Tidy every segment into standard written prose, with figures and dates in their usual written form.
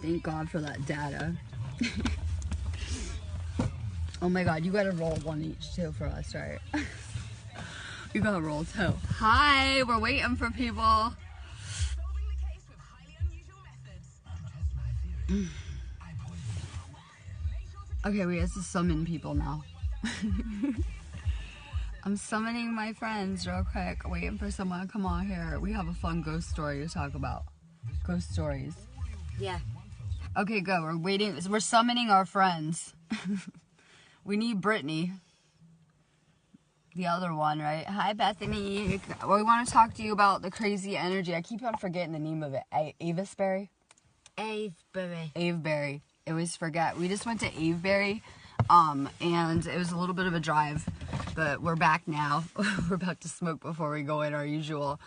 Thank God for that data. Oh my God, you gotta roll one each too for us, right? You gotta roll two. Hi, we're waiting for people. Okay, we have to summon people now. I'm summoning my friends real quick, waiting for someone to come on here. We have a fun ghost story to talk about. Ghost stories. Yeah. Okay, go. We're waiting. We're summoning our friends. We need Brittany. The other one, right? Hi, Bethany. We want to talk to you about the crazy energy. I keep on forgetting the name of it. Avebury? Avebury. Avebury. I always forget. We just went to Avebury, and it was a little bit of a drive, but we're back now. We're about to smoke before we go in our usual.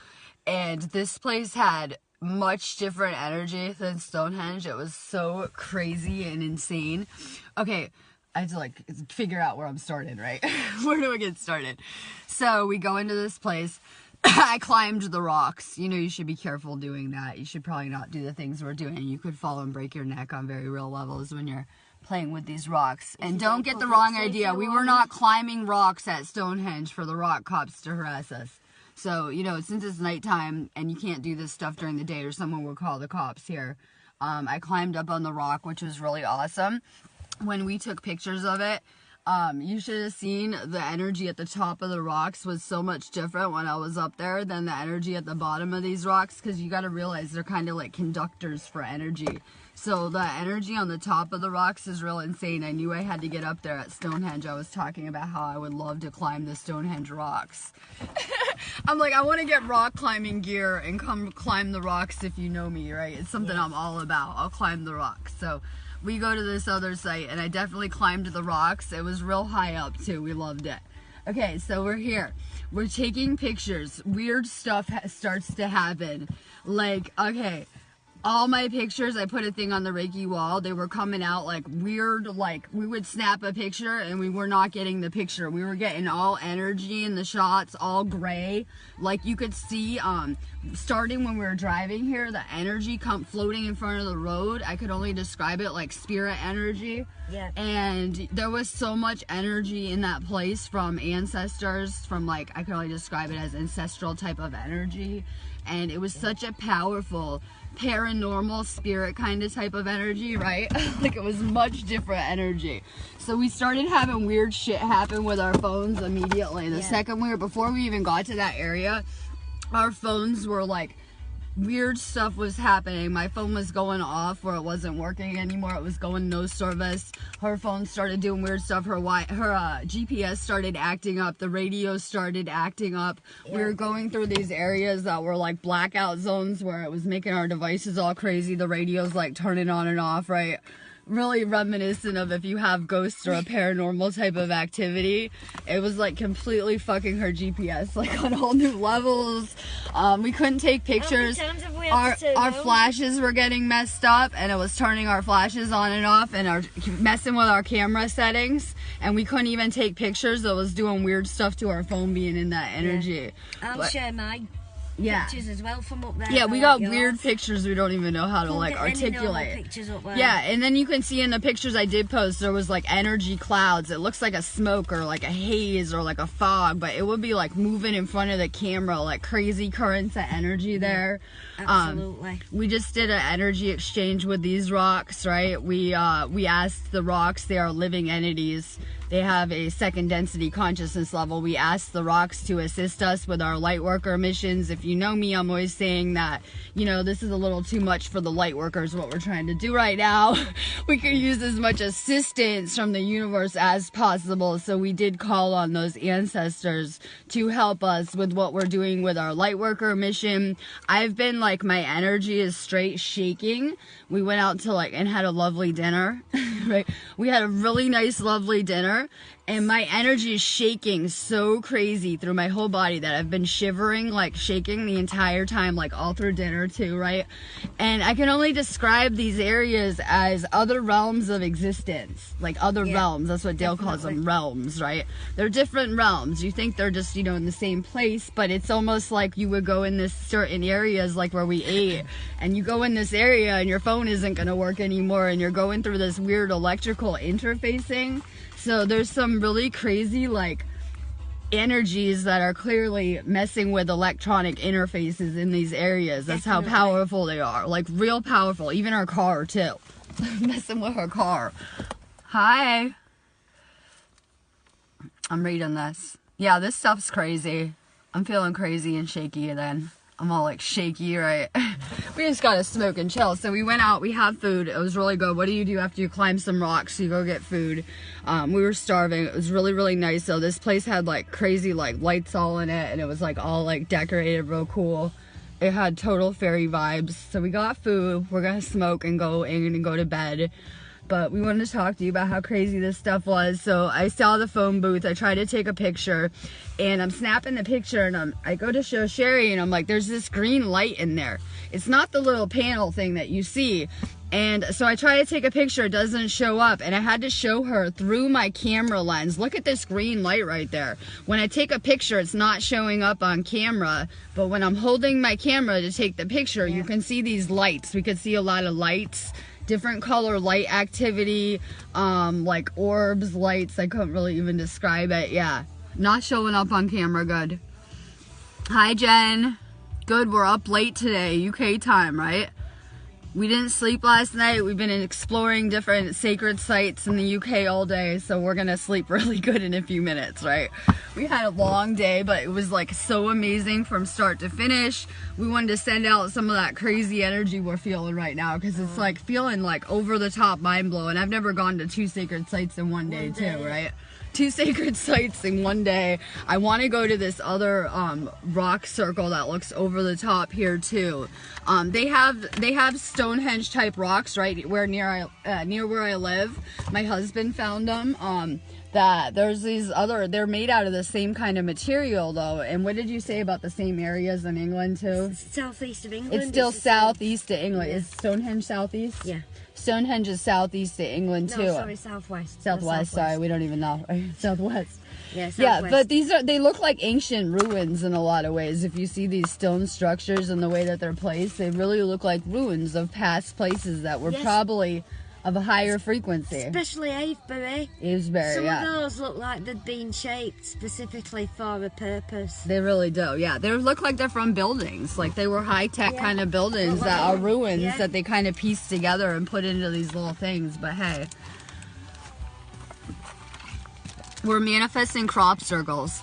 And this place had much different energy than Stonehenge. It was so crazy and insane. Okay, I had to like figure out where I'm started, right? Where do I get started? So we go into this place. I climbed the rocks. You know, you should be careful doing that. You should probably not do the things we're doing. You could fall and break your neck on very real levels when you're playing with these rocks. And don't get the wrong idea. We were not climbing rocks at Stonehenge for the rock cops to harass us. So, you know, since it's nighttime and you can't do this stuff during the day or someone will call the cops here, I climbed up on the rock, which was really awesome. When we took pictures of it, you should have seen the energy at the top of the rocks was so much different when I was up there than the energy at the bottom of these rocks, because you got to realize they're kind of like conductors for energy. So the energy on the top of the rocks is real insane. I knew I had to get up there at Stonehenge. I was talking about how I would love to climb the Stonehenge rocks. I'm like, I want to get rock climbing gear and come climb the rocks if you know me, right? It's something I'm all about. I'll climb the rocks. So we go to this other site, and I definitely climbed the rocks. It was real high up, too. We loved it. Okay, so we're here. We're taking pictures. Weird stuff starts to happen. Like, okay, all my pictures, I put a thing on the Reiki wall. They were coming out like weird, like we would snap a picture and we were not getting the picture. We were getting all energy in the shots, all gray. Like you could see, starting when we were driving here, the energy floating in front of the road. I could only describe it like spirit energy. Yeah. And there was so much energy in that place from ancestors, from like, I could only describe it as ancestral type of energy. And it was such a powerful paranormal spirit kind of type of energy, right? Like it was much different energy. So we started having weird shit happen with our phones immediately. The second before we even got to that area, our phones were like, weird stuff was happening. My phone was going off where it wasn't working anymore. It was going no service. Her phone started doing weird stuff. Her GPS started acting up. The radio started acting up. Yeah. We were going through these areas that were like blackout zones where it was making our devices all crazy. The radio's like turning on and off, right? Really reminiscent of if you have ghosts or a paranormal type of activity. It was like completely fucking her GPS, like on whole new levels. We couldn't take pictures. Our flashes were getting messed up, and it was turning our flashes on and off, and messing with our camera settings, and we couldn't even take pictures. It was doing weird stuff to our phone being in that energy. Yeah. I'll share mine. Yeah. Pictures as well from up there. Yeah, we got weird pictures we don't even know how to like articulate. Pictures up there. Yeah, and then you can see in the pictures I did post, there was like energy clouds. It looks like a smoke or like a haze or like a fog, but it would be like moving in front of the camera, like crazy currents of energy there. Absolutely. We just did an energy exchange with these rocks, right? We asked the rocks, they are living entities. They have a second density consciousness level. We asked the rocks to assist us with our light worker missions. If you know me, I'm always saying that, you know, this is a little too much for the light workers, what we're trying to do right now. We could use as much assistance from the universe as possible. So we did call on those ancestors to help us with what we're doing with our light worker mission. I've been like, my energy is straight shaking. We went out to and had a lovely dinner, right? We had a really nice, lovely dinner. dinner, and my energy is shaking so crazy through my whole body that I've been shivering, like shaking the entire time, like all through dinner too, right? And I can only describe these areas as other realms of existence, like other realms. That's what Dale calls them, realms, right? They're different realms. You think they're just, you know, in the same place, but it's almost like you would go in this certain areas, like where we ate, and you go in this area and your phone isn't going to work anymore, and you're going through this weird electrical interfacing. So there's some really crazy like energies that are clearly messing with electronic interfaces in these areas. That's how powerful they are, like real powerful. Even our car too. Messing with our car. Hi, I'm reading this. Yeah, this stuff's crazy. I'm feeling crazy and shaky then. I'm all like shaky, right? We just gotta smoke and chill. So we went out, we had food. It was really good. What do you do after you climb some rocks? You go get food. We were starving. It was really, really nice. So this place had like crazy like lights all in it, and it was like all like decorated real cool. It had total fairy vibes. So we got food. We're gonna smoke and go in and go to bed. But we wanted to talk to you about how crazy this stuff was. So I saw the phone booth. I tried to take a picture, and I'm snapping the picture, and I go to show Sherry, and I'm like, there's this green light in there. It's not the little panel thing that you see. And so I try to take a picture. It doesn't show up, and I had to show her through my camera lens. Look at this green light right there. When I take a picture, it's not showing up on camera, but when I'm holding my camera to take the picture, you can see these lights. We could see a lot of lights. Different color light activity, like orbs, lights. I couldn't really even describe it. Yeah, not showing up on camera. Good. Hi, Jen. Good, we're up late today, UK time, right? We didn't sleep last night. We've been exploring different sacred sites in the UK all day, so we're gonna sleep really good in a few minutes, right? We had a long day, but it was like so amazing from start to finish. We wanted to send out some of that crazy energy we're feeling right now, because it's like feeling like over the top, mind blowing. I've never gone to 2 sacred sites in one day too, right? 2 sacred sites in one day. I want to go to this other rock circle that looks over the top here too. They have Stonehenge type rocks right where near where I live. My husband found them. That there's these other, they're made out of the same kind of material though. And what did you say about the same areas in England too? Southeast of England. It's still southeast of England. Yeah. Is Stonehenge southeast? Yeah. Stonehenge is southeast of England too. No, sorry, southwest. Southwest, sorry, we don't even know. Southwest. Yeah, southwest. Yeah, but they look like ancient ruins in a lot of ways. If you see these stone structures and the way that they're placed, they really look like ruins of past places that were probably of a higher frequency. Especially Avebury. Avebury, Some of those look like they've been shaped specifically for a purpose. They really do, yeah. They look like they're from buildings. Like they were high-tech kind of buildings that are ruins that they kind of pieced together and put into these little things. But hey, we're manifesting crop circles.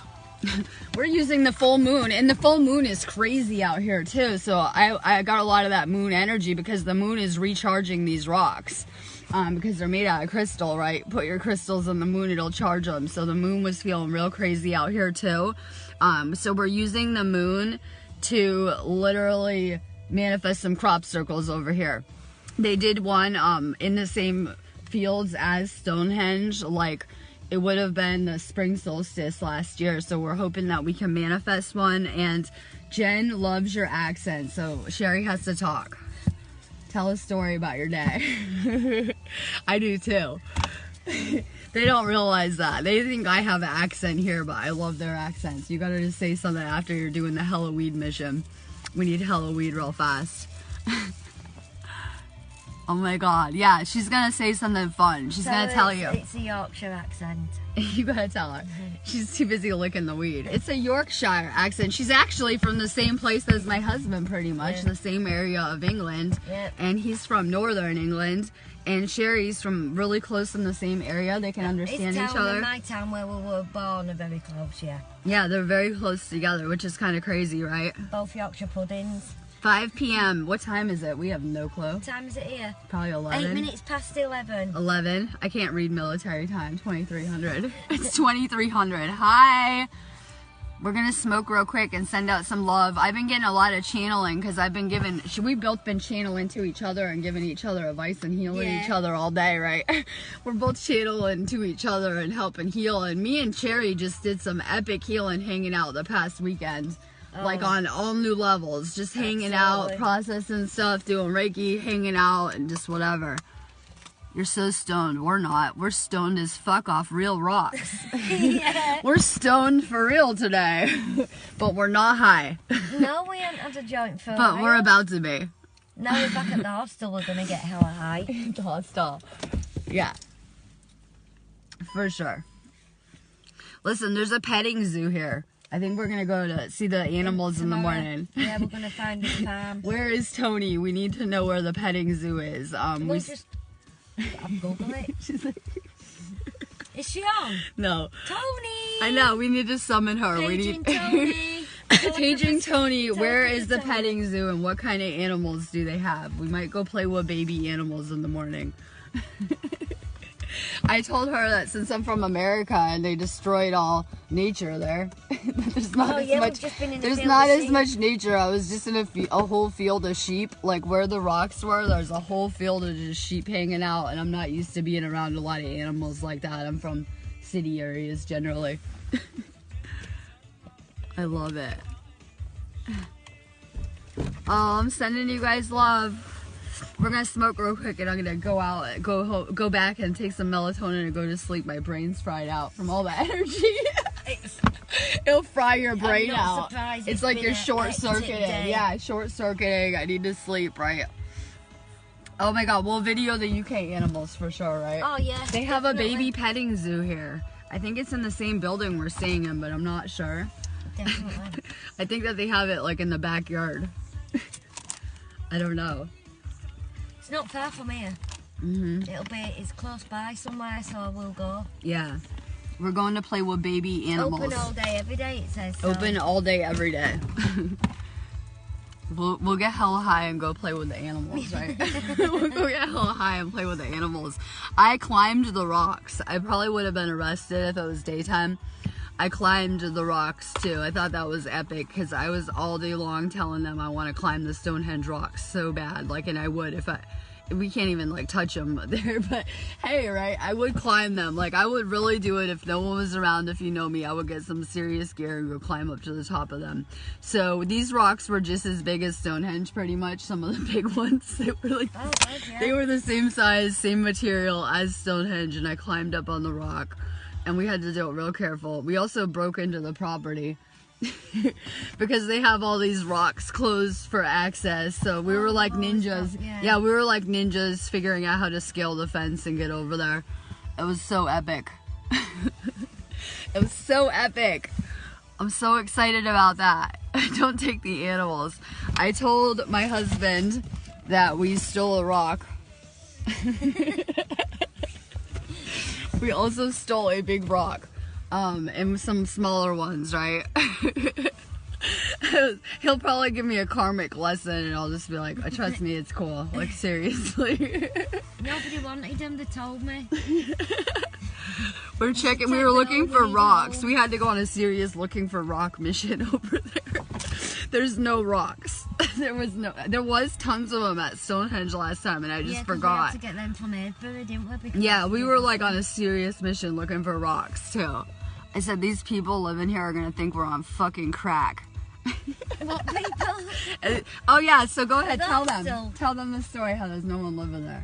We're using the full moon, and the full moon is crazy out here too. So I got a lot of that moon energy because the moon is recharging these rocks. Because they're made out of crystal, right? Put your crystals in the moon, it'll charge them. So the moon was feeling real crazy out here too. So we're using the moon to literally manifest some crop circles over here. They did one in the same fields as Stonehenge, like it would have been the spring solstice last year. So we're hoping that we can manifest one. And Jen loves your accent, so Sherry has to talk. Tell a story about your day. I do too. They don't realize that. They think I have an accent here, but I love their accents. You gotta just say something after you're doing the hella weed mission. We need hella weed real fast. Oh my god. Yeah, she's gonna say something fun. She's gonna tell you. It's a Yorkshire accent. You gotta tell her. She's too busy licking the weed. It's a Yorkshire accent. She's actually from the same place as my husband, pretty much. The same area of England. And he's from northern England. And Sherry's from really close in the same area. They can understand each other. His town and my town where we were born are very close, yeah. Yeah, they're very close together, which is kind of crazy, right? Both Yorkshire puddings. 5 p.m. What time is it? We have no clue. What time is it here? Probably 11. 8 minutes past 11. 11? I can't read military time. 2300. It's 2300. Hi. We're gonna smoke real quick and send out some love. I've been getting a lot of channeling because I've been giving. We've both been channeling to each other and giving each other advice and healing each other all day, right? We're both channeling to each other and helping heal. And me and Cherry just did some epic healing hanging out the past weekend, like on all new levels. Just hanging out, processing stuff, doing Reiki, hanging out, and just whatever. You're so stoned. We're not. We're stoned as fuck off real rocks. We're stoned for real today. But we're not high. No, we haven't had a joint for a But while. we're about to be. Now we're back at the hostel, we're going to get hella high. The hostel. Yeah. For sure. Listen, there's a petting zoo here. I think we're going to go to see the animals in the morning. Yeah, we're going to find a farm. Where is Tony? We need to know where the petting zoo is. We'll just... I'll Google it. She's like... Is she on? No. Tony! I know, we need to summon her. Paging Tony! Paging Tony, where is the petting zoo and what kind of animals do they have? We might go play with baby animals in the morning. I told her that since I'm from America and they destroyed all nature there, there's not as much nature. I was just in a whole field of sheep, like where the rocks were. There's a whole field of just sheep hanging out, and I'm not used to being around a lot of animals like that. I'm from city areas generally. I love it. Oh, I'm sending you guys love. We're gonna smoke real quick, and I'm gonna go out, go back, and take some melatonin and go to sleep. My brain's fried out from all the energy. It'll fry your brain out. It's like you're short circuiting. Yeah, short circuiting. I need to sleep, right? Oh my god, we'll video the UK animals for sure, right? Oh yeah. They have a baby petting zoo here. I think it's in the same building we're staying in, but I'm not sure. Definitely. I think that they have it like in the backyard. I don't know. It's not far from here. It's close by somewhere, so we'll go. Yeah. We're going to play with baby animals. Open all day, every day, it says. So. Open all day, every day. We'll get hella high and go play with the animals, right? We'll go get hella high and play with the animals. I climbed the rocks. I probably would have been arrested if it was daytime. I climbed the rocks too. I thought that was epic because I was all day long telling them I want to climb the Stonehenge rocks so bad. Like, and I would if we can't even like touch them there, but hey, right? I would climb them. Like, I would really do it if no one was around. If you know me, I would get some serious gear and go climb up to the top of them. So these rocks were just as big as Stonehenge, pretty much. Some of the big ones, they were like, they were the same size, same material as Stonehenge, and I climbed up on the rock. And we had to do it real careful. We also broke into the property because they have all these rocks closed for access. So we were like ninjas. Yeah, we were like ninjas figuring out how to scale the fence and get over there. It was so epic. It was so epic. I'm so excited about that. Don't take the animals. I told my husband that we stole a rock. We also stole a big rock, and some smaller ones, right? He'll probably give me a karmic lesson, and I'll just be like, trust me, it's cool. Like, seriously. Nobody wanted them, they told me. We're checking, we were looking for rocks. We had to go on a serious looking for rock mission over there. There's no rocks. There was tons of them at Stonehenge last time, and I just forgot. We had to get them from Avebury, didn't we? Yeah, we were like on a serious mission looking for rocks too. I said, these people living here are gonna think we're on fucking crack. What people? Oh yeah, so go ahead, tell them the story how there's no one living there.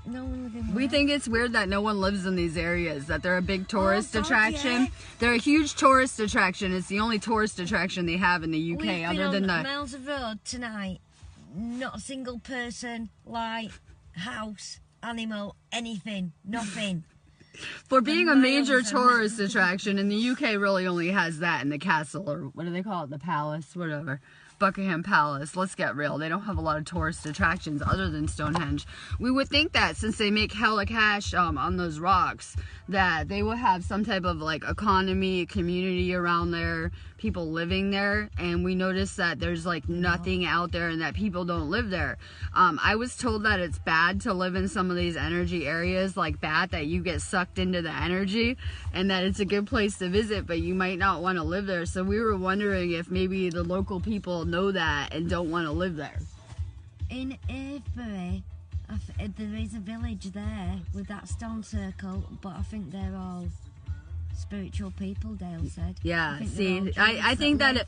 No one living there. We think it's weird that no one lives in these areas, that they're a big tourist attraction. Yeah. They're a huge tourist attraction. It's the only tourist attraction they have in the UK. We've other been than on the miles of road tonight. Not a single person, light, house, animal, anything, nothing. For being a major tourist attraction, and the UK really only has that in the castle, or what do they call it, the palace, whatever. Buckingham Palace. Let's get real. They don't have a lot of tourist attractions other than Stonehenge. We would think that since they make hella cash on those rocks, that they would have some type of like economy, community around there, people living there. And we noticed that there's like nothing out there and that people don't live there. I was told that it's bad to live in some of these energy areas like that you get sucked into the energy, and that it's a good place to visit, but you might not want to live there. So we were wondering if maybe the local people know that and don't want to live there. In Avebury, there is a village there with that stone circle, but I think they're all spiritual people, Dale said. Yeah, I think that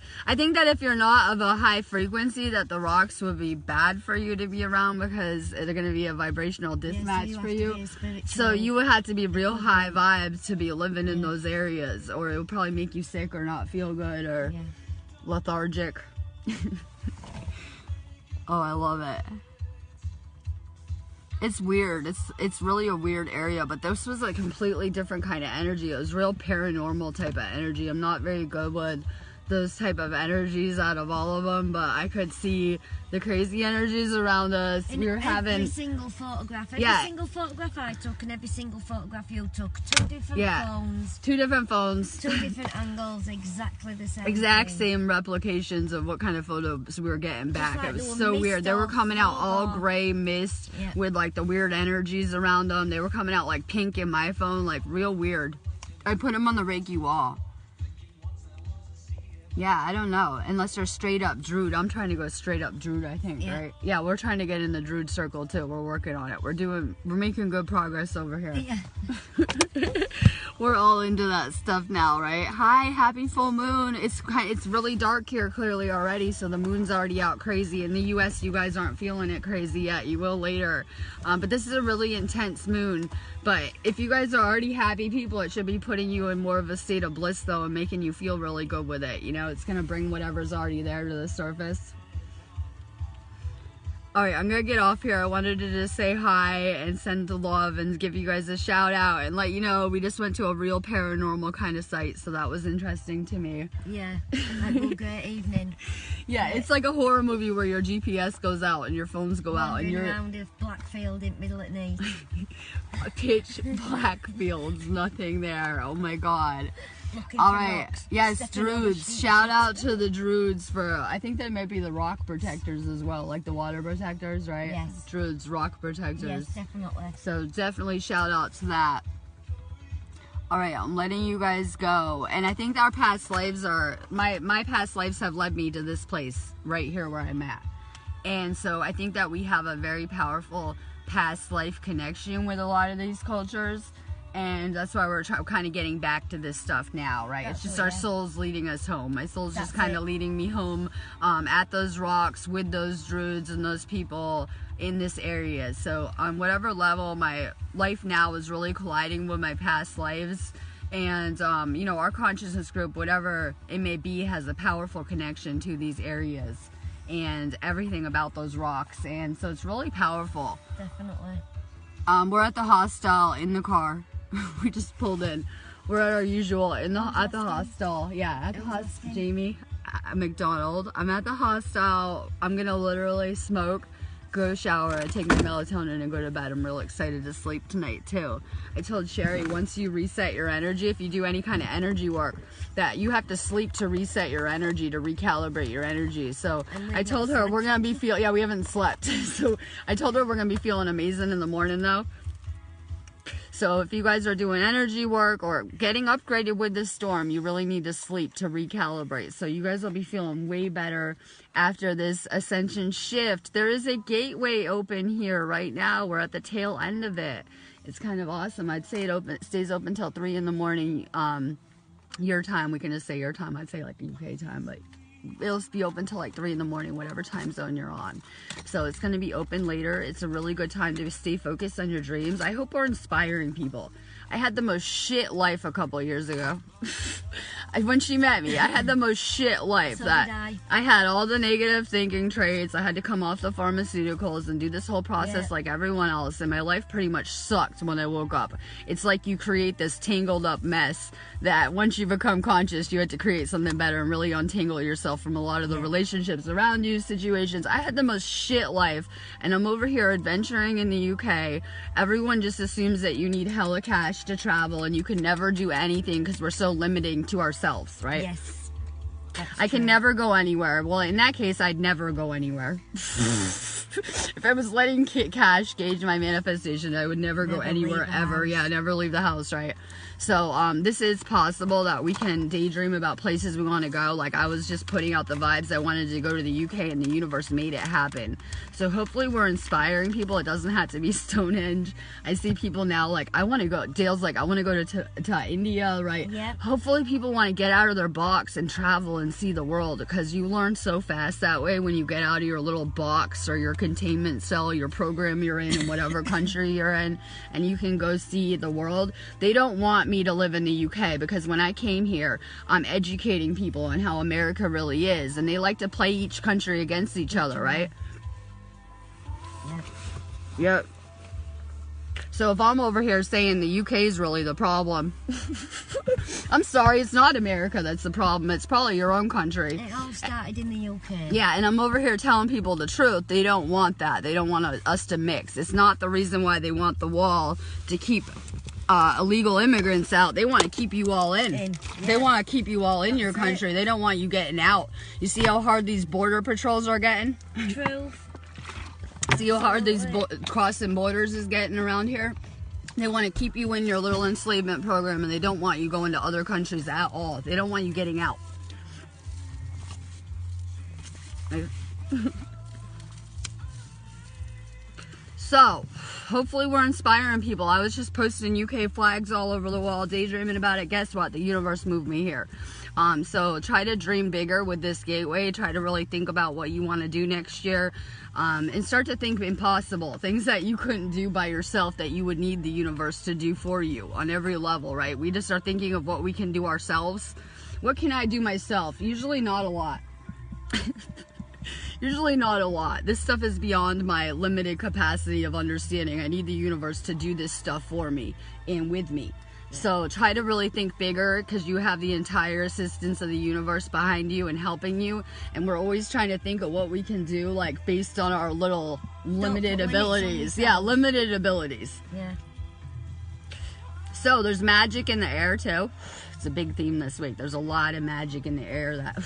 if you're not of a high frequency, that the rocks would be bad for you to be around, because they're going to be a vibrational mismatch for you. So you would have to be real high vibes to be living in those areas, or it would probably make you sick or not feel good or lethargic. Oh, I love it. It's weird. It's really a weird area, but this was a completely different kind of energy. It was real paranormal type of energy. I'm not very good with those type of energies out of all of them, but I could see the crazy energies around us. In we were having every single photograph, single photograph I took and every single photograph you took, two different phones, two different phones, two different angles, exactly the same exact thing. same replications of what kind of photos we were getting back. Like it was so weird. They were coming out all gray mist Yeah. with like the weird energies around them. They were coming out like pink in my phone, like real weird. I put them on the Reiki wall. Yeah, I don't know. Unless they're straight up Druid. I'm trying to go straight up Druid, I think, right? Yeah, we're trying to get in the Druid circle too. We're working on it. We're making good progress over here. Yeah. We're all into that stuff now, right? Hi, happy full moon. It's really dark here clearly already, so the moon's already out crazy. In the US, you guys aren't feeling it crazy yet. You will later. But this is a really intense moon. But if you guys are already happy people, it should be putting you in more of a state of bliss though, and making you feel really good with it. You know, it's gonna bring whatever's already there to the surface. Alright, I'm gonna get off here. I wanted to just say hi and send the love and give you guys a shout out and let you know we just went to a real paranormal kind of site, so that was interesting to me. Yeah, had a great evening. Yeah, it's like a horror movie where your GPS goes out and your phones go out and you're around a black field in middle at night. Pitch black fields, nothing there. Oh my god. Looking All for right, rocks, yes, stepping over Druids. sheep. Shout out to the Druids for, I think they might be the rock protectors as well, like the water protectors, right? Yes. Druids, rock protectors. Yes, definitely. So definitely shout out to that. All right, I'm letting you guys go. And I think our past lives are, my past lives have led me to this place right here where I'm at. And so I think that we have a very powerful past life connection with a lot of these cultures. And that's why we're kind of getting back to this stuff now, right? It's just our souls leading us home. My soul's just kind of leading me home at those rocks with those Druids and those people in this area. So on whatever level, my life now is really colliding with my past lives. And, you know, our consciousness group, whatever it may be, has a powerful connection to these areas and everything about those rocks. And so it's really powerful. Definitely. We're at the hostel in the car. We just pulled in. We're at our usual at the hostel. Yeah, at the hostel. Jamie, at McDonald. I'm at the hostel. I'm gonna literally smoke, go shower, take my melatonin, and go to bed. I'm real excited to sleep tonight too. I told Sherry, once you reset your energy, if you do any kind of energy work, that you have to sleep to reset your energy, to recalibrate your energy. So I told her we're gonna be we haven't slept. So I told her we're gonna be feeling amazing in the morning though. So if you guys are doing energy work or getting upgraded with this storm, you really need to sleep to recalibrate. So you guys will be feeling way better after this ascension shift. There is a gateway open here right now. We're at the tail end of it. It's kind of awesome. I'd say it stays open till 3 in the morning, your time. We can just say your time. I'd say like UK time, but it'll be open till like 3 in the morning, whatever time zone you're on. So it's going to be open later. It's a really good time to stay focused on your dreams. I hope we're inspiring people. I had the most shit life a couple years ago. when she met me, I had the most shit life. So that did I had all the negative thinking traits. I had to come off the pharmaceuticals and do this whole process like everyone else, and my life pretty much sucked when I woke up. It's like you create this tangled up mess that once you become conscious, you had to create something better and really untangle yourself from a lot of the relationships around you, situations. I had the most shit life, and I'm over here adventuring in the UK. Everyone just assumes that you need hella cash to travel and you can never do anything because we're so limiting to ourselves, right? Yes. I can never go anywhere. Well, in that case, I'd never go anywhere. If I was letting cash gauge my manifestation, I would never go anywhere ever. Yeah, never leave the house, right? So this is possible that we can daydream about places we want to go. Like, I was just putting out the vibes. I wanted to go to the UK, and the universe made it happen. So hopefully we're inspiring people. It doesn't have to be Stonehenge. I see people now like, I want to go. Dale's like, I want to go to India, right? Yep. Hopefully people want to get out of their box and travel and see the world, because you learn so fast that way when you get out of your little box or your containment cell, your program you're in whatever country you're in, and you can go see the world. They don't want me to live in the UK, because when I came here, I'm educating people on how America really is, and they like to play each country against each other, right? Yep. So if I'm over here saying the UK is really the problem, I'm sorry, it's not America that's the problem. It's probably your own country. It all started in the UK. Yeah, and I'm over here telling people the truth. They don't want that. They don't want us to mix. It's not the reason why they want the wall to keep illegal immigrants out. They want to keep you all in. Yeah. They want to keep you all in your country. They don't want you getting out. You see how hard these border patrols are getting? True. See how hard these crossing borders is getting around here? They want to keep you in your little enslavement program, and they don't want you going to other countries at all. They don't want you getting out. So, hopefully we're inspiring people. I was just posting UK flags all over the wall, daydreaming about it. Guess what? The universe moved me here. So try to dream bigger with this gateway. Try to really think about what you want to do next year, and start to think impossible things that you couldn't do by yourself, that you would need the universe to do for you on every level, right? We just start thinking of what we can do ourselves. What can I do myself? Usually not a lot. Usually not a lot. This stuff is beyond my limited capacity of understanding. I need the universe to do this stuff for me and with me. So try to really think bigger, because you have the entire assistance of the universe behind you and helping you. And we're always trying to think of what we can do, like based on our little limited abilities. Yeah, limited abilities. Yeah. So there's magic in the air too. It's a big theme this week. There's a lot of magic in the air that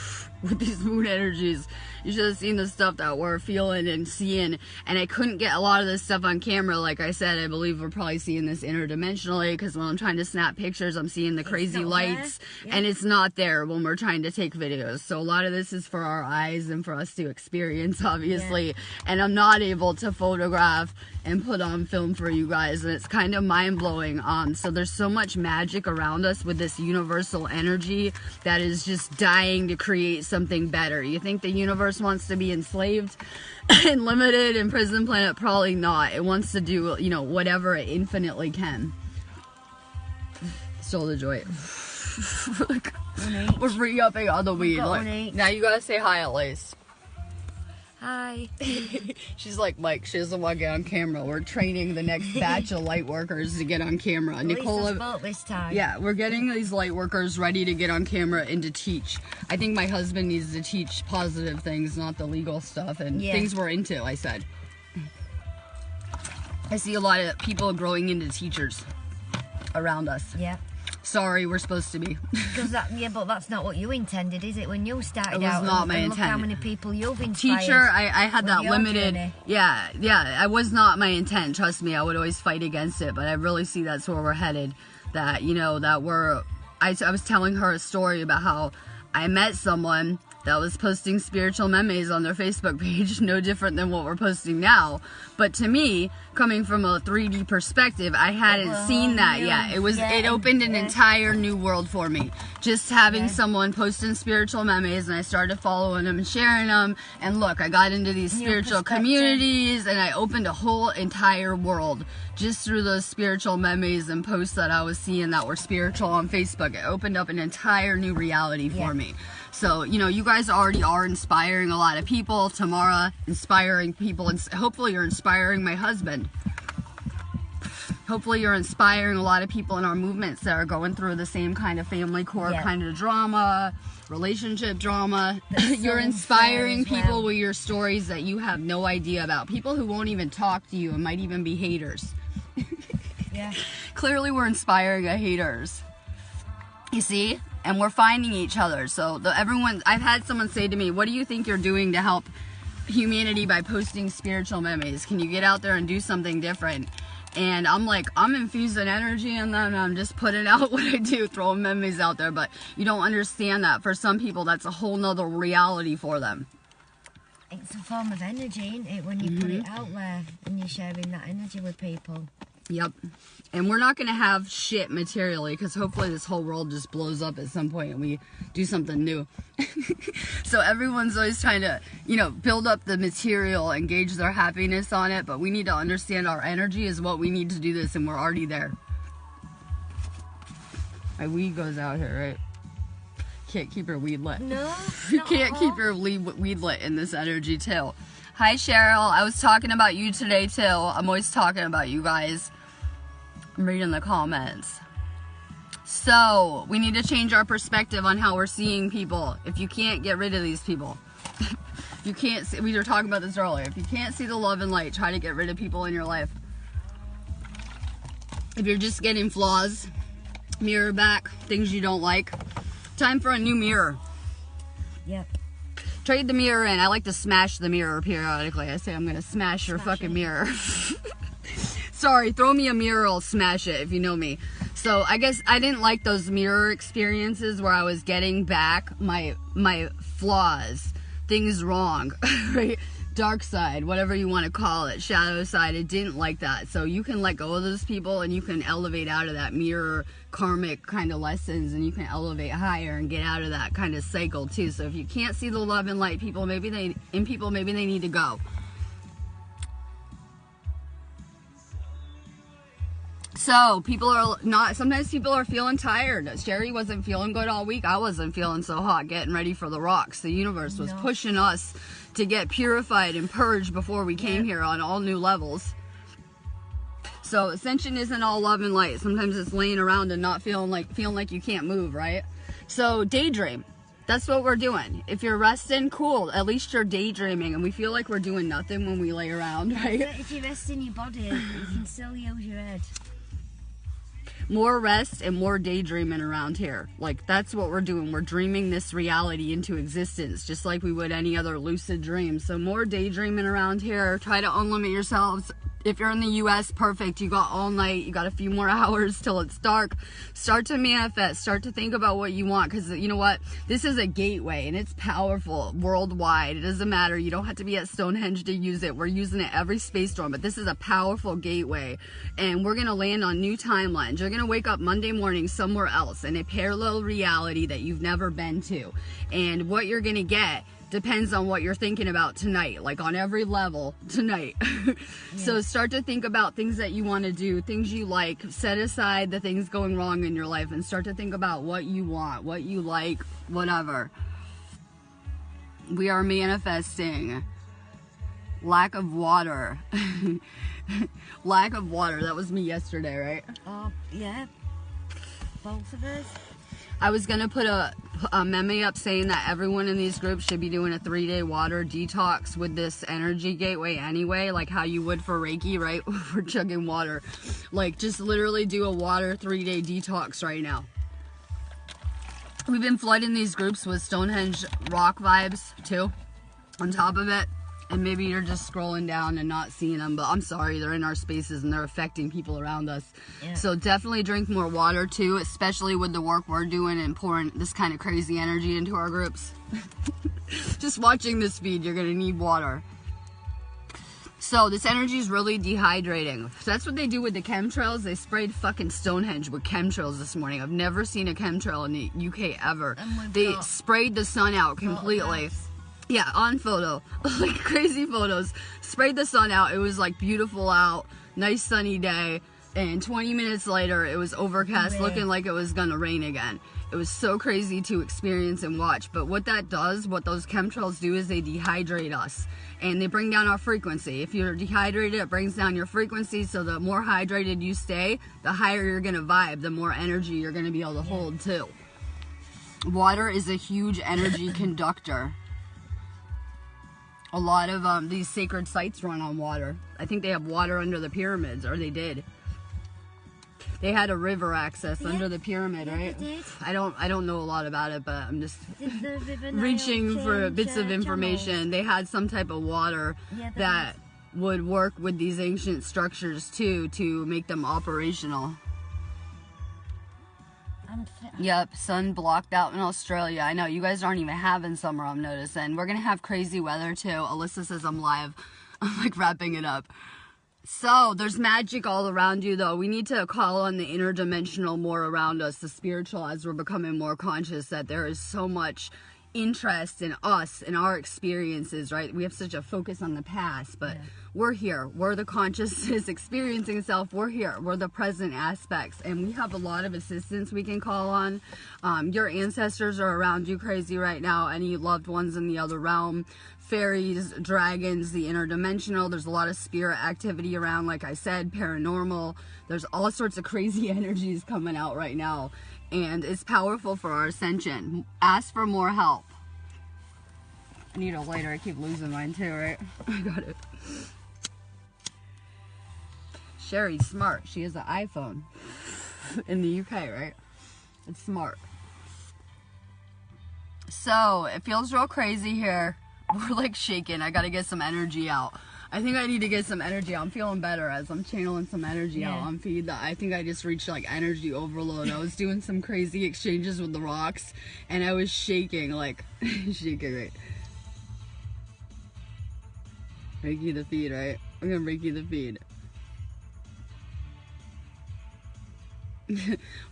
with these moon energies. You should have seen the stuff that we're feeling and seeing, and I couldn't get a lot of this stuff on camera. Like I said, I believe we're probably seeing this interdimensionally, because when I'm trying to snap pictures, I'm seeing the crazy lights, and it's not there when we're trying to take videos. So a lot of this is for our eyes and for us to experience, obviously, and I'm not able to photograph and put on film for you guys, and it's kind of mind-blowing. So there's so much magic around us with this universal energy that is just dying to create something better. You think the universe wants to be enslaved and limited in prison planet? Probably not. It wants to do, you know, whatever it infinitely can. Stole the joint. We're re-upping on the weed. Like, now you gotta say hi at least. Hi. She's like, Mike, she doesn't want to get on camera. We're training the next batch of light workers to get on camera. Nicola, this time. Yeah, we're getting these light workers ready to get on camera and to teach. I think my husband needs to teach positive things, not the legal stuff and things we're into, I said. I see a lot of people growing into teachers around us. Yeah. Sorry, we're supposed to be. But that's not what you intended, is it? When you started out, it was not my intent. Look how many people you've inspired. Teacher, I had that limited. Journey. Yeah, I was not my intent. Trust me, I would always fight against it. But I really see that's where we're headed. That, you know, that I was telling her a story about how I met someone that was posting spiritual memes on their Facebook page, no different than what we're posting now. But to me, coming from a 3D perspective, I hadn't seen that yet. It opened an entire new world for me. Just having someone posting spiritual memes, and I started following them and sharing them. And look, I got into these spiritual communities, and I opened a whole entire world just through those spiritual memes and posts that I was seeing that were spiritual on Facebook. It opened up an entire new reality for me. So, you know, you guys already are inspiring a lot of people. Tamara, inspiring people, and hopefully you're inspiring my husband. Hopefully you're inspiring a lot of people in our movements that are going through the same kind of family core kind of drama, relationship drama. You're inspiring people with your stories that you have no idea about. People who won't even talk to you and might even be haters. Clearly we're inspiring the haters. You see? And we're finding each other. So I've had someone say to me, what do you think you're doing to help humanity by posting spiritual memes? Can you get out there and do something different? And I'm like, I'm infusing energy in them, and I'm just putting out what I do, throwing memes out there. But you don't understand that. For some people, that's a whole nother reality for them. It's a form of energy, isn't it, when you put it out there and you're sharing that energy with people. Yep. And we're not going to have shit materially, because hopefully this whole world just blows up at some point and we do something new. So everyone's always trying to, you know, build up the material and gauge their happiness on it, but we need to understand our energy is what we need to do this, and we're already there. My weed goes out here, right? Can't keep your weed lit. No, you can't keep your weed lit in this energy too. Hi Cheryl, I was talking about you today too. I'm always talking about you guys. I'm reading the comments. So, we need to change our perspective on how we're seeing people. If you can't get rid of these people. You can't see, we were talking about this earlier. If you can't see the love and light, try to get rid of people in your life. If you're just getting flaws, mirror back, things you don't like, time for a new mirror. Yep. Trade the mirror in. I like to smash the mirror periodically. I say I'm going to smash your fucking mirror. Sorry, throw me a mirror, I'll smash it if you know me. So I guess I didn't like those mirror experiences where I was getting back my flaws, things wrong, right? Dark side, whatever you want to call it, shadow side. I didn't like that. So you can let go of those people and you can elevate out of that mirror karmic kind of lessons, and you can elevate higher and get out of that kind of cycle too. So if you can't see the love and light, maybe they need to go. So, sometimes people are feeling tired. Sherry wasn't feeling good all week. I wasn't feeling so hot, getting ready for the rocks. The universe was pushing us to get purified and purged before we came here on all new levels. So, ascension isn't all love and light. Sometimes it's laying around and not feeling like you can't move, right? So, daydream. That's what we're doing. If you're resting, cool. At least you're daydreaming, and we feel like we're doing nothing when we lay around, right? But if you rest in your body, you can still use your head. More rest and more daydreaming around here. Like, that's what we're doing. We're dreaming this reality into existence, just like we would any other lucid dream. So more daydreaming around here. Try to unlimit yourselves. If you're in the US, perfect. You got all night. You got a few more hours till it's dark. Start to manifest. Start to think about what you want, because you know what? This is a gateway, and it's powerful worldwide. It doesn't matter. You don't have to be at Stonehenge to use it. We're using it every space storm, but this is a powerful gateway, and we're going to land on new timelines. You're going to wake up Monday morning somewhere else in a parallel reality that you've never been to, and what you're going to get depends on what you're thinking about tonight, like on every level tonight. So start to think about things that you want to do, things you like. Set aside the things going wrong in your life and start to think about what you want, what you like, whatever. We are manifesting lack of water. Lack of water. That was me yesterday, right? Oh, yeah. Both of us. I was going to put a meme up saying that everyone in these groups should be doing a 3-day water detox with this energy gateway anyway, like how you would for Reiki, right? For chugging water. Like, just literally do a water 3-day detox right now. We've been flooding these groups with Stonehenge rock vibes, too, on top of it. And maybe you're just scrolling down and not seeing them, but I'm sorry, they're in our spaces and they're affecting people around us. Yeah. So definitely drink more water too, especially with the work we're doing and pouring this kind of crazy energy into our groups. Just watching this feed, you're gonna need water. So this energy is really dehydrating. That's what they do with the chemtrails. They sprayed fucking Stonehenge with chemtrails this morning. I've never seen a chemtrail in the UK ever. They sprayed the sun out completely. Yeah, on photo. Like crazy photos. Sprayed the sun out. It was like beautiful out. Nice sunny day. And 20 minutes later, it was overcast, looking like it was gonna rain again. It was so crazy to experience and watch. But what that does, what those chemtrails do, is they dehydrate us. And they bring down our frequency. If you're dehydrated, it brings down your frequency. So the more hydrated you stay, the higher you're gonna vibe, the more energy you're gonna be able to hold too. Water is a huge energy conductor. A lot of these sacred sites run on water. I think they have water under the pyramids, or they did. They had a river access under the pyramid, right? They did. I don't know a lot about it, but I'm just reaching for bits of information. They had some type of water that would work with these ancient structures too, to make them operational. Yep, sun blocked out in Australia. I know, you guys aren't even having summer, I'm noticing. We're gonna have crazy weather too. Alyssa says I'm live. I'm like wrapping it up. So, there's magic all around you though. We need to call on the interdimensional more around us, the spiritual, as we're becoming more conscious that there is so much interest in us and our experiences, right? We have such a focus on the past, but we're here. We're the consciousness experiencing self. We're here. We're the present aspects, and we have a lot of assistance we can call on. Your ancestors are around you crazy right now. Any loved ones in the other realm, fairies, dragons, the interdimensional. There's a lot of spirit activity around, like I said, paranormal. There's all sorts of crazy energies coming out right now, and it's powerful for our ascension. Ask for more help. I need a lighter. I keep losing mine too, right? I got it. Sherry's smart. She has an iPhone in the UK, right? It's smart. So, it feels real crazy here. We're like shaking. I gotta get some energy out. I think I need to get some energy out. I'm feeling better as I'm channeling some energy out on feed. I think I just reached like energy overload. I was doing some crazy exchanges with the rocks and I was shaking, like shaking, right? Reiki the feed, right? I'm gonna Reiki the feed.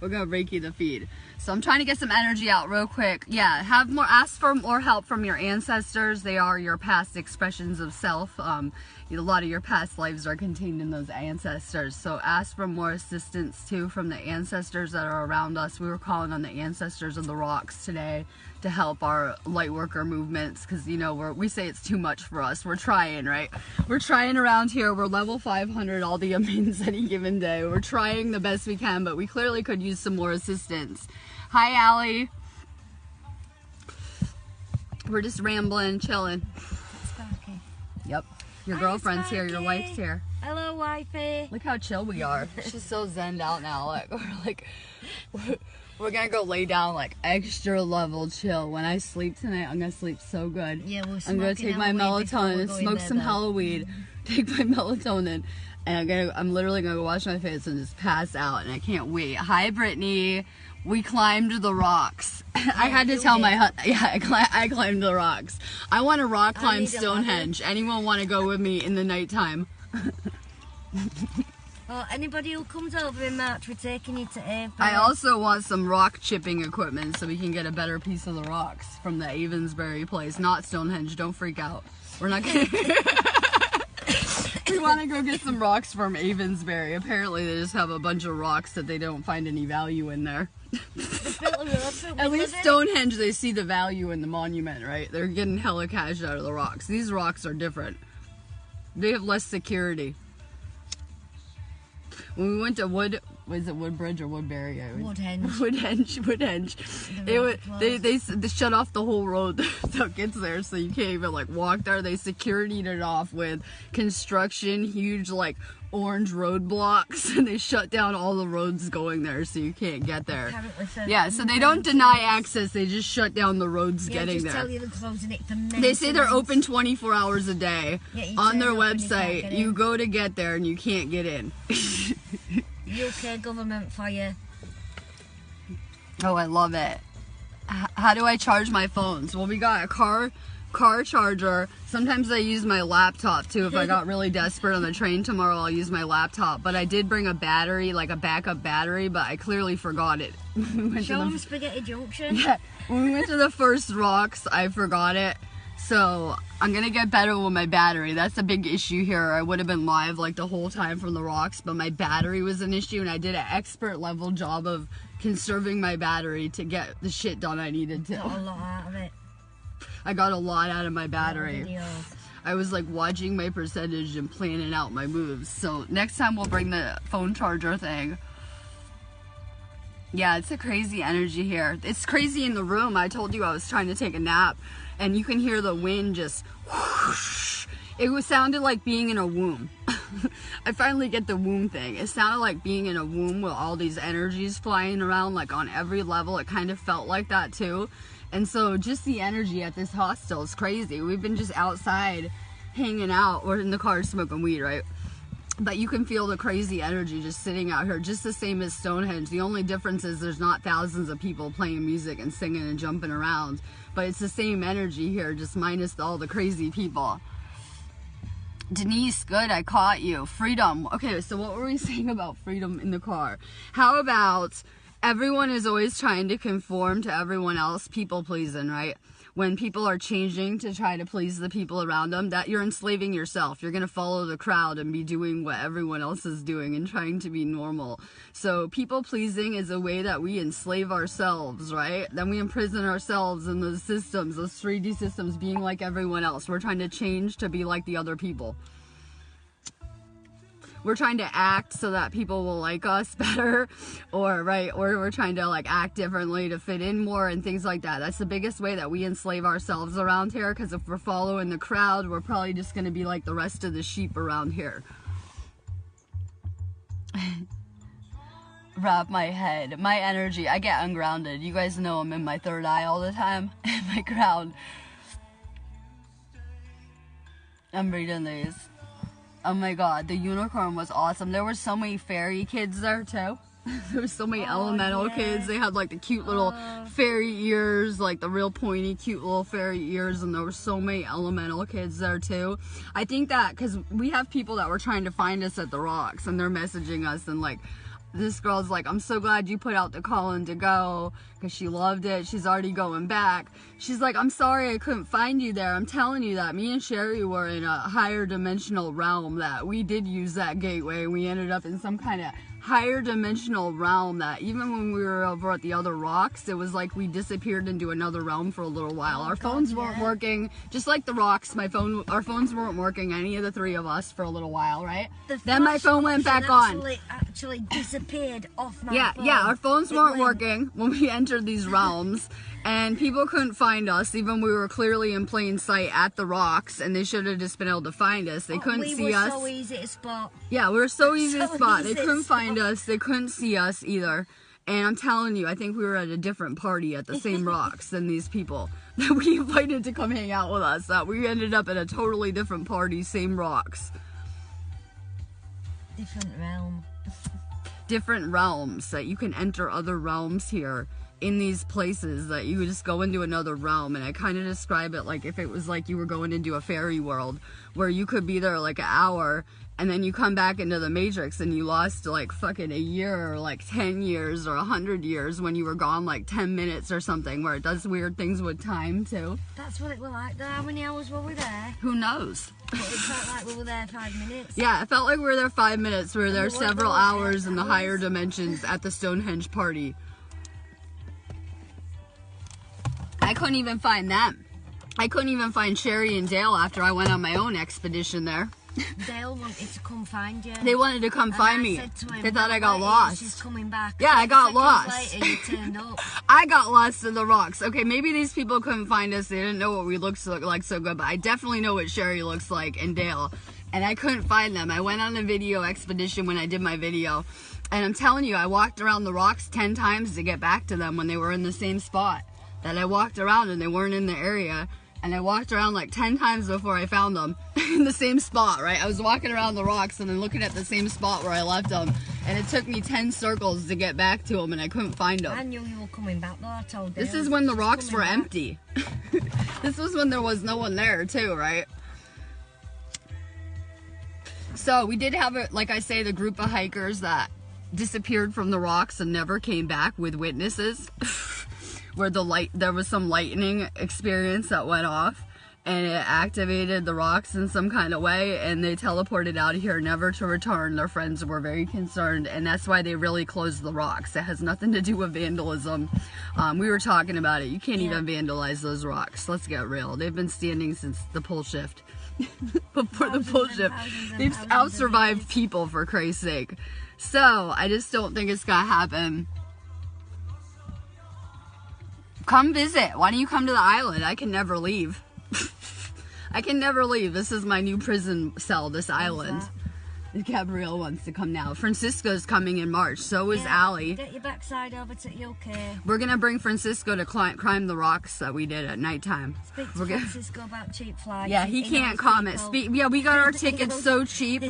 We're gonna Reiki the feed. So I'm trying to get some energy out real quick. Yeah, ask for more help from your ancestors. They are your past expressions of self. A lot of your past lives are contained in those ancestors. So ask for more assistance too from the ancestors that are around us. We were calling on the ancestors of the rocks today to help our light worker movements, because you know we say it's too much for us. We're trying, right? We're trying around here. We're level 500 all the amines any given day. We're trying the best we can, but we clearly could use some more assistance. Hi, Allie. We're just rambling, chilling. Sparky. Yep. Your girlfriend's here. Your wife's here. Hello, wifey. Look how chill we are. She's so zenned out now. Like we're gonna go lay down like extra level chill. When I sleep tonight, I'm gonna sleep so good. Yeah, I'm gonna take my melatonin, smoke some Halloween, take my melatonin, and I'm literally gonna go wash my face and just pass out. And I can't wait. Hi, Brittany. We climbed the rocks. I had to tell my husband. Yeah, I climbed the rocks. I want to rock climb Stonehenge. Anyone want to go with me in the nighttime? Well, anybody who comes over in March, we're taking you to Avebury. I also want some rock chipping equipment so we can get a better piece of the rocks from the Avebury place. Not Stonehenge. Don't freak out. We're not gonna... We want to go get some rocks from Avebury. Apparently they just have a bunch of rocks that they don't find any value in there. At least Stonehenge, they see the value in the monument, right? They're getting hella cash out of the rocks. These rocks are different. They have less security. When we went to was it Woodbridge or Woodbury? Woodhenge. They shut off the whole road that gets there, so you can't even like walk there. They securityed it off with construction, huge like orange roadblocks, and they shut down all the roads going there, so you can't get there. Yeah, so they don't deny access. They just shut down the roads getting there. Tell you they're closing it for they say they're open 24 hours a day on their website. You go to get there and you can't get in. UK government for you. Oh, I love it. How do I charge my phones? Well, we got a car car charger. Sometimes I use my laptop too. If I got really desperate on the train tomorrow, I'll use my laptop. But I did bring a battery, like a backup battery, but I clearly forgot it. Show them Spaghetti Junction. Yeah, when we went to the first rocks, I forgot it. So I'm gonna get better with my battery. That's a big issue here. I would have been live like the whole time from the rocks, but my battery was an issue, and I did an expert level job of conserving my battery to get the shit done I needed to. Got a lot out of it. I got a lot out of my battery. I was like watching my percentage and planning out my moves. So next time we'll bring the phone charger thing. Yeah, it's a crazy energy here. It's crazy in the room. I told you I was trying to take a nap, and you can hear the wind just whoosh. It sounded like being in a womb. I finally get the womb thing. It sounded like being in a womb with all these energies flying around, like on every level. It kind of felt like that too. And so just the energy at this hostel is crazy. We've been just outside hanging out, or in the car smoking weed, right? But you can feel the crazy energy just sitting out here, just the same as Stonehenge. The only difference is there's not thousands of people playing music and singing and jumping around, but it's the same energy here, just minus all the crazy people. Denise, good, I caught you. Freedom. Okay, so what were we saying about freedom in the car? How about everyone is always trying to conform to everyone else, people pleasing, right? When people are changing to try to please the people around them, that you're enslaving yourself. You're going to follow the crowd and be doing what everyone else is doing and trying to be normal. So people pleasing is a way that we enslave ourselves, right? Then we imprison ourselves in those systems, those 3D systems, being like everyone else. We're trying to change to be like the other people. We're trying to act so that people will like us better, or we're trying to like act differently to fit in more and things like that. That's the biggest way that we enslave ourselves around here, because if we're following the crowd, we're probably just going to be like the rest of the sheep around here. Wrap my head, my energy, I get ungrounded. You guys know I'm in my third eye all the time. My ground. I'm reading these. Oh my god, the unicorn was awesome. There were so many fairy kids there too. There were so many elemental kids. They had like the cute little fairy ears, like the real pointy cute little fairy ears, and there were so many elemental kids there too. I think that because we have people that were trying to find us at the rocks, and they're messaging us, and like this girl's like, I'm so glad you put out the calling to go, because she loved it. She's already going back. She's like, I'm sorry I couldn't find you there. I'm telling you that me and Sherry were in a higher dimensional realm, that we did use that gateway. We ended up in some kind of higher dimensional realm that even when we were over at the other rocks, it was like we disappeared into another realm for a little while. Our phones weren't working, just like the rocks. Our phones weren't working, any of the three of us, for a little while, right? Then my phone went back on. Actually disappeared off my phone. Yeah, our phones weren't working when we entered these realms, and people couldn't find us, even we were clearly in plain sight at the rocks, and they should have just been able to find us. They couldn't see us. We were so easy to spot. Yeah, we were so easy to spot. They couldn't find us. They couldn't see us either. And I'm telling you, I think we were at a different party at the same rocks than these people that we invited to come hang out with us. That we ended up at a totally different party, same rocks. Different realm. Different realms, that you can enter other realms here in these places, that you would just go into another realm. And I kind of describe it like if it was like you were going into a fairy world where you could be there like an hour, and then you come back into the Matrix and you lost like fucking a year or like 10 years or 100 years when you were gone like 10 minutes or something, where it does weird things with time too. That's what it was like though. How many hours were we there? Who knows? But it felt like we were there 5 minutes. Yeah, it felt like we were there 5 minutes. We were there several hours in the higher dimensions at the Stonehenge party. I couldn't even find them. I couldn't even find Sherry and Dale after I went on my own expedition there. Dale wanted to come find you. They wanted to come find me. They thought I got lost. She's coming back. Yeah, I got lost. Later, you turned up. I got lost in the rocks. Okay, maybe these people couldn't find us. They didn't know what we look like so good, but I definitely know what Sherry looks like and Dale. And I couldn't find them. I went on a video expedition when I did my video. And I'm telling you, I walked around the rocks 10 times to get back to them when they were in the same spot. That I walked around and they weren't in the area. And I walked around like 10 times before I found them in the same spot, right? I was walking around the rocks and then looking at the same spot where I left them. And it took me 10 circles to get back to them, and I couldn't find them. I knew you were coming back though, I told you. This is when the rocks were empty. This was when there was no one there too, right? So we did have, like I say, the group of hikers that disappeared from the rocks and never came back with witnesses. Where there was some lightning experience that went off. And it activated the rocks in some kind of way, and they teleported out of here never to return. Their friends were very concerned, and that's why they really closed the rocks. It has nothing to do with vandalism. We were talking about it. You can't even vandalize those rocks. Let's get real. They've been standing since the pole shift. Before the pole shift. They've out-survived people, for Christ's sake. So, I just don't think it's gonna happen. Come visit. Why don't you come to the island? I can never leave. I can never leave. This is my new prison cell, this island. Gabrielle wants to come now. Francisco's coming in March. So is Allie. Get your backside over to the UK. We're going to bring Francisco to climb the rocks that we did at nighttime. Speak to Francisco about cheap flights. Yeah, he can't comment. Yeah, we got our tickets so cheap.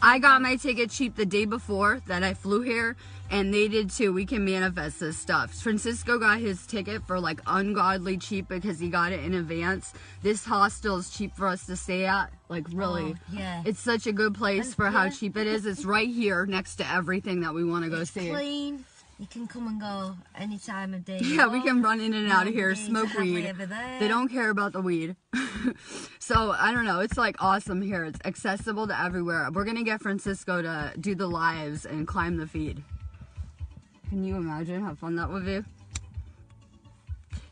I got my ticket cheap the day before that I flew here. And they did too. We can manifest this stuff. Francisco got his ticket for like ungodly cheap because he got it in advance. This hostel is cheap for us to stay at. Like really. Yeah. It's such a good place for how cheap it is. It's right here next to everything that we want to go see. Clean. You can come and go any time of day. Yeah, we can run in and out of here, smoke weed. They don't care about the weed. So, I don't know. It's like awesome here. It's accessible to everywhere. We're going to get Francisco to do the lives and climb the feed. Can you imagine how fun that would be?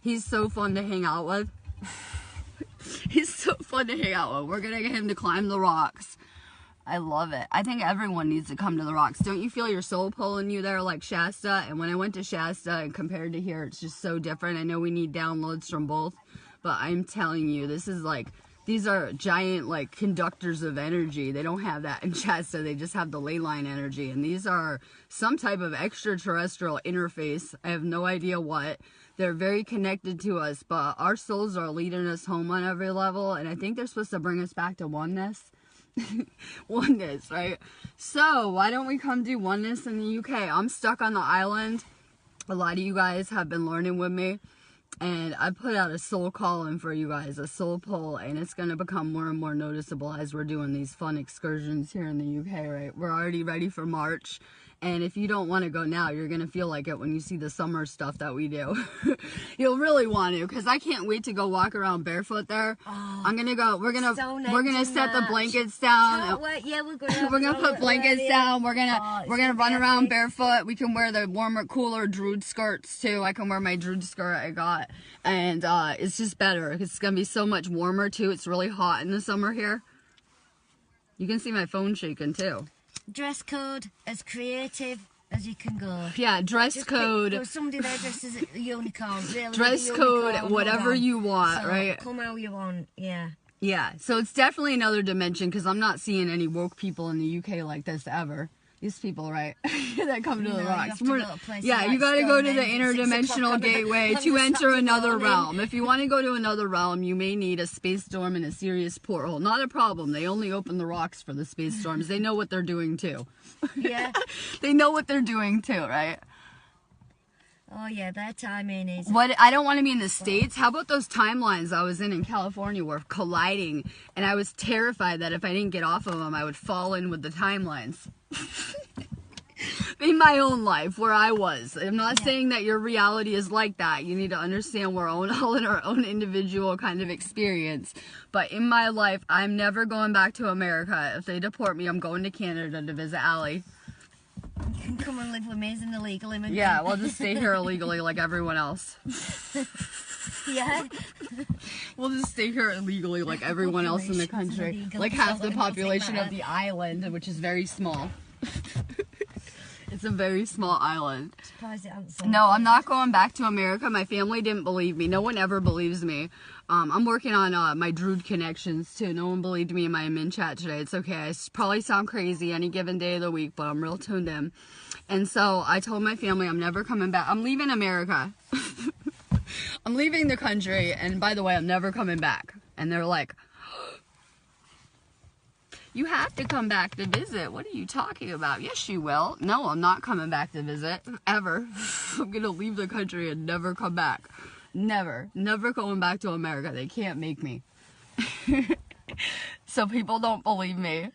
He's so fun to hang out with. He's so fun to hang out with. We're gonna get him to climb the rocks. I love it. I think everyone needs to come to the rocks. Don't you feel your soul pulling you there like Shasta? And when I went to Shasta and compared to here, it's just so different. I know we need downloads from both, but I'm telling you, this is like, these are giant like conductors of energy. They don't have that in Shasta. They just have the ley line energy. And these are some type of extraterrestrial interface. I have no idea what. They're very connected to us, but our souls are leading us home on every level. And I think they're supposed to bring us back to oneness. Oneness, right? So why don't we come do oneness in the UK? I'm stuck on the island. A lot of you guys have been learning with me. And I put out a soul calling for you guys, a soul pull, and it's going to become more and more noticeable as we're doing these fun excursions here in the UK, right? We're already ready for March, and if you don't want to go now, you're going to feel like it when you see the summer stuff that we do. You'll really want to, because I can't wait to go walk around barefoot there. Oh, I'm going to go, we're going to set the blankets down. Yeah, we're going to put blankets down. We're going to run around barefoot. We can wear the warmer, cooler Druid skirts too. I can wear my Druid skirt I got. And it's just better. It's going to be so much warmer too. It's really hot in the summer here. You can see my phone shaking too. Dress code as creative as you can go. Yeah, dress code. There's somebody there dressed as a unicorn. Really, dress code, whatever you want, so right? Come how you want, yeah. Yeah, so it's definitely another dimension because I'm not seeing any woke people in the UK like this ever. These people, right, that come to the rocks. Yeah, you got to go to the interdimensional gateway to enter another realm. If you want to go to another realm, you may need a space storm and a serious porthole. Not a problem. They only open the rocks for the space storms. They know what they're doing too. Yeah. They know what they're doing too, right? Oh yeah, their timing is. What I don't want to be in the States. How about those timelines I was in California were colliding, and I was terrified that if I didn't get off of them, I would fall in with the timelines. In my own life, where I was. I'm not saying that your reality is like that. You need to understand we're all in our own individual kind of experience. But in my life, I'm never going back to America. If they deport me, I'm going to Canada to visit Allie. You can come and live with me as an illegal immigrant. Yeah, we'll just stay here illegally like everyone else. Yeah. We'll just stay here illegally like everyone else in the country. Like half the population of the island, which is very small. It's a very small island. No, I'm not going back to America. My family didn't believe me. No one ever believes me. I'm working on my Druid connections too. No one believed me in my admin chat today. It's okay. I probably sound crazy any given day of the week, but I'm real tuned in. And so I told my family I'm never coming back. I'm leaving America. I'm leaving the country. And by the way, I'm never coming back. And they're like, You have to come back to visit. What are you talking about? Yes, you will. No, I'm not coming back to visit. Ever. I'm going to leave the country and never come back. Never. Never going back to America. They can't make me. So people don't believe me.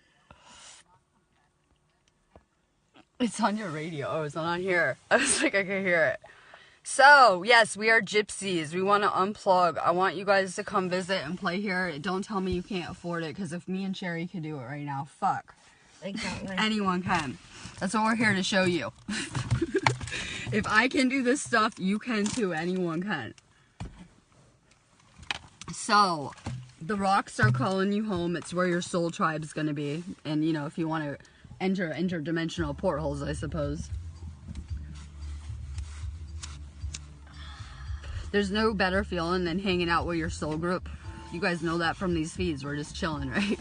It's on your radio. Oh, it's not on here. I was like, I can hear it. So, yes, we are gypsies. We want to unplug. I want you guys to come visit and play here. Don't tell me you can't afford it, because if me and Sherry could do it right now, fuck. Exactly. Anyone can. That's what we're here to show you. If I can do this stuff, you can too. Anyone can. So, the rocks are calling you home. It's where your soul tribe's going to be. And, you know, if you want to enter interdimensional portholes, I suppose. There's no better feeling than hanging out with your soul group. You guys know that from these feeds. We're just chilling, right?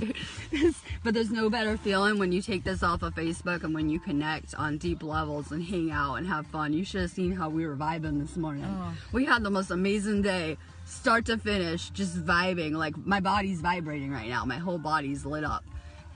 But there's no better feeling when you take this off of Facebook and when you connect on deep levels and hang out and have fun. You should have seen how we were vibing this morning. Oh. We had the most amazing day, start to finish, just vibing. Like, my body's vibrating right now. My whole body's lit up.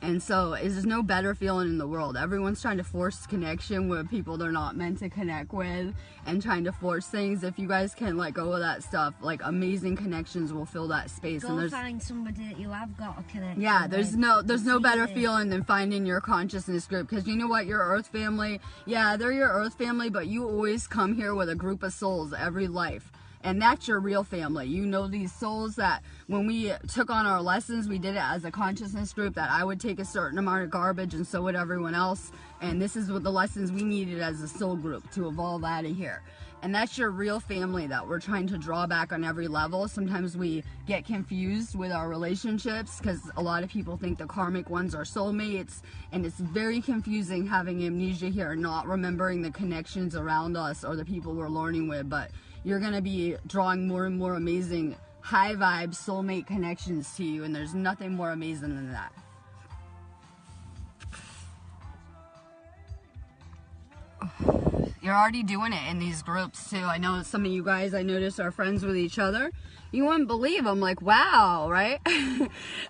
And so, there's no better feeling in the world. Everyone's trying to force connection with people they're not meant to connect with, and trying to force things. If you guys can let go of that stuff, like, amazing connections will fill that space. Go and find somebody that you have got a connection Yeah, there's with. no better feeling than finding your consciousness group. Because you know what, your Earth family, yeah, they're your Earth family, but you always come here with a group of souls every life. And that's your real family. You know these souls that when we took on our lessons, we did it as a consciousness group, that I would take a certain amount of garbage and so would everyone else. And this is what the lessons we needed as a soul group to evolve out of here. And that's your real family that we're trying to draw back on every level. Sometimes we get confused with our relationships because a lot of people think the karmic ones are soulmates. And it's very confusing having amnesia here, not remembering the connections around us or the people we're learning with. But you're going to be drawing more and more amazing high vibe soulmate connections to you, and there's nothing more amazing than that. You're already doing it in these groups too. I know some of you guys, I noticed, are friends with each other. You wouldn't believe. I'm like, wow, right?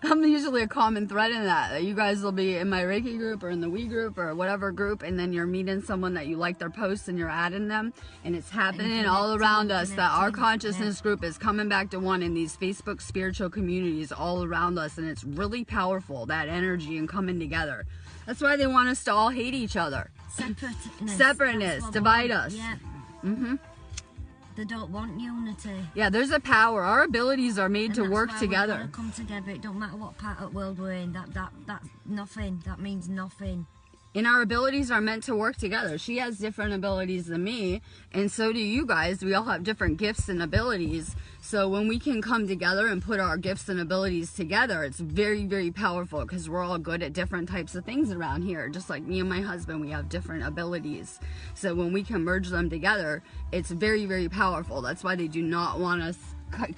I'm usually a common thread in that. You guys will be in my Reiki group or in the We group or whatever group, and then you're meeting someone that you like their posts and you're adding them, and it's happening all around us that our consciousness group is coming back to one in these Facebook spiritual communities all around us, and it's really powerful, that energy and coming together. That's why they want us to all hate each other. Separateness, divide us. Yeah. They don't want unity. Yeah, there's a power. Our abilities are made to work together. We've got to come together. It don't matter what part of the world we're in. That's nothing. That means nothing. And our abilities are meant to work together. She has different abilities than me, and so do you guys. We all have different gifts and abilities. So when we can come together and put our gifts and abilities together, it's very, very powerful, because we're all good at different types of things around here. Just like me and my husband, we have different abilities. So when we can merge them together, it's very, very powerful. That's why they do not want us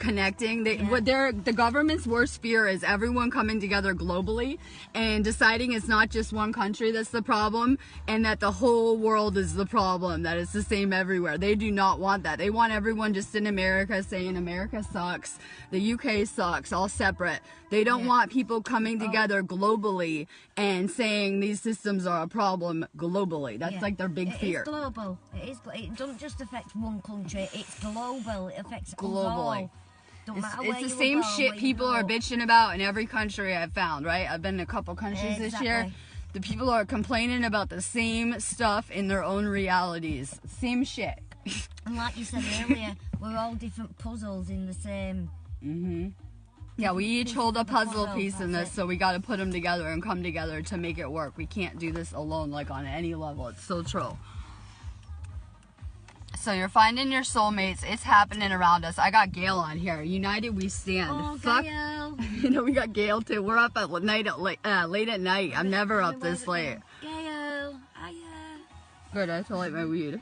connecting. The government's worst fear is everyone coming together globally and deciding it's not just one country that's the problem, and that the whole world is the problem, that it's the same everywhere. They do not want that. They want everyone just in America saying America sucks, the UK sucks, all separate. They don't want people coming together globally and saying these systems are a problem globally. That's like their big fear. It's global. It doesn't just affect one country. It's global. It affects globally. It's the same shit people are bitching about in every country I've found, right? I've been in a couple countries this year. The people are complaining about the same stuff in their own realities. Same shit. And like you said earlier, we're all different puzzles in the same... Yeah, we each hold a puzzle piece in this, so we got to put them together and come together to make it work. We can't do this alone, like, on any level. It's so true. So you're finding your soulmates. It's happening around us. I got Gail on here. United we stand. Oh, fuck. Gail. You know, we got Gail too. We're up at late at night. I'm never up this late. Gail. Hiya. Good, I feel like my weed.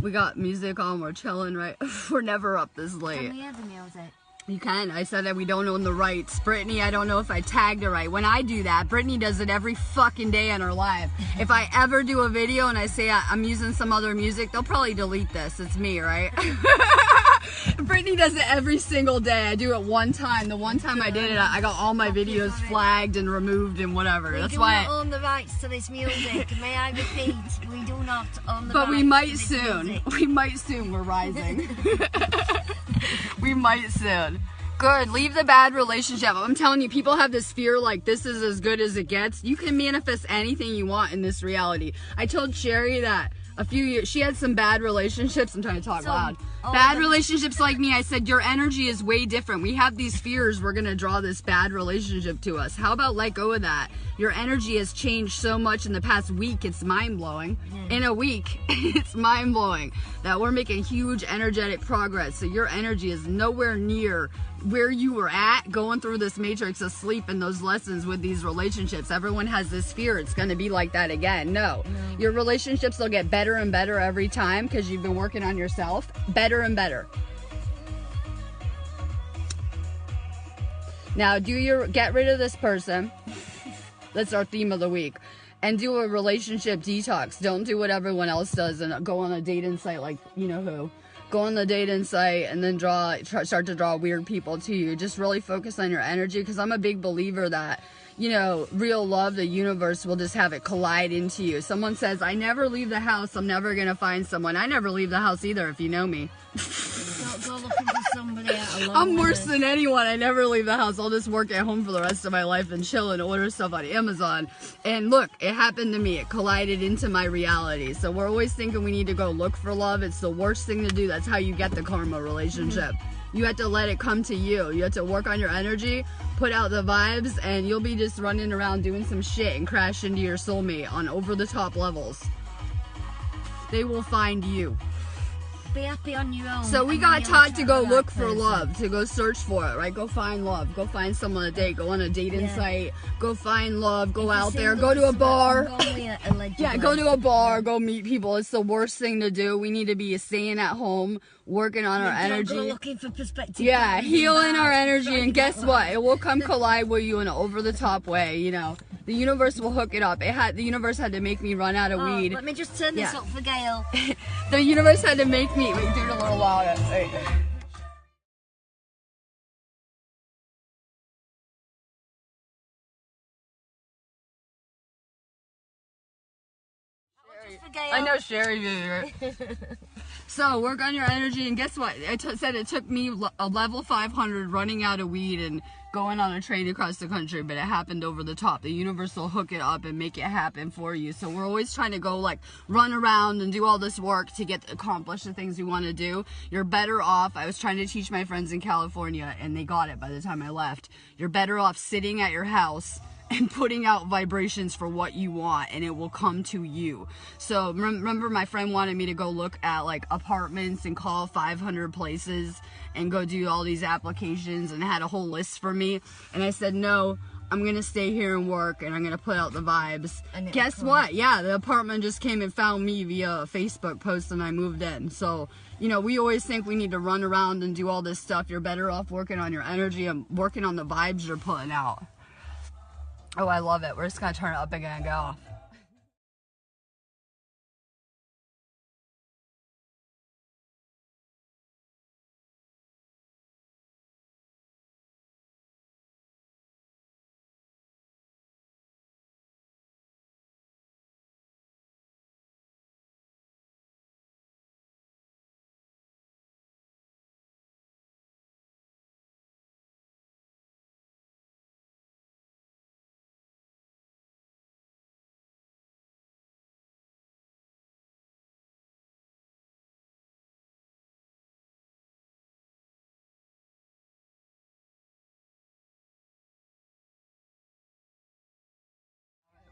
We got music on. We're chilling, right? We're never up this late. Can we hear the music? You can. I said that we don't own the rights. Brittany, I don't know if I tagged it right. When I do that, Brittany does it every fucking day on her live. If I ever do a video and I say I'm using some other music, they'll probably delete this. It's me, right? Brittany does it every single day. I do it one time. The one time I did it, I got all my videos flagged and removed and whatever. That's why. We do not own the rights to this music. May I repeat, we do not own the rights. But we might to this soon. music. We might soon. We're rising. We might soon. Good. Leave the bad relationship. I'm telling you, people have this fear like this is as good as it gets. You can manifest anything you want in this reality. I told Sherry that a few years, she had some bad relationships. I'm trying to talk loud. Bad relationships like me. I said, your energy is way different. We have these fears. We're going to draw this bad relationship to us. How about let go of that? Your energy has changed so much in the past week. It's mind-blowing. In a week, it's mind-blowing that we're making huge energetic progress. So your energy is nowhere near where you were at going through this matrix of sleep and those lessons with these relationships. Everyone has this fear it's going to be like that again. No. Your relationships will get better and better every time because you've been working on yourself. Better and better. Now get rid of this person. That's our theme of the week. And do a relationship detox. Don't do what everyone else does and go on a dating site like you know who. Go on the dating site and then start to draw weird people to you. Just really focus on your energy, because I'm a big believer that, you know, real love, the universe will just have it collide into you. Someone says, I never leave the house, I'm never gonna find someone. I never leave the house either, if you know me. Don't go looking for somebody out alone. I'm worse than anyone. I never leave the house. I'll just work at home for the rest of my life and chill and order stuff on Amazon. And look, it happened to me. It collided into my reality. So we're always thinking we need to go look for love. It's the worst thing to do. That's how you get the karma relationship. You have to let it come to you. You have to work on your energy, put out the vibes, and you'll be just running around doing some shit and crash into your soulmate on over-the-top levels. They will find you. Be happy on your own. So we got taught to go look for love, to go search for it, right? Go find love. Go find someone to date. Go on a dating site. Go find love. Go out there. Go to a bar. Yeah, go to a bar. Go meet people. It's the worst thing to do. We need to be staying at home, working on our energy. Looking for perspective. Yeah, healing our energy. And guess what? It will come collide with you in an over-the-top way, you know. The universe will hook it up. The universe had to make me run out of weed. Let me just turn this up for Gail. The universe had to make me. Wait, do it a little louder. Wait. I know Sherry did it. So work on your energy, and guess what? I said it took me a level 500 running out of weed and going on a train across the country, but it happened over the top. The universe will hook it up and make it happen for you. So we're always trying to go like run around and do all this work to accomplish the things we want to do. You're better off. I was trying to teach my friends in California and they got it by the time I left. You're better off sitting at your house and putting out vibrations for what you want, and it will come to you. So remember, my friend wanted me to go look at like apartments and call 500 places and go do all these applications, and had a whole list for me, and I said no, I'm gonna stay here and work, and I'm gonna put out the vibes. And guess what? Yeah, the apartment just came and found me via a Facebook post, and I moved in. So you know, we always think we need to run around and do all this stuff. You're better off working on your energy and working on the vibes you're putting out. Oh, I love it. We're just going to turn it up again and go off.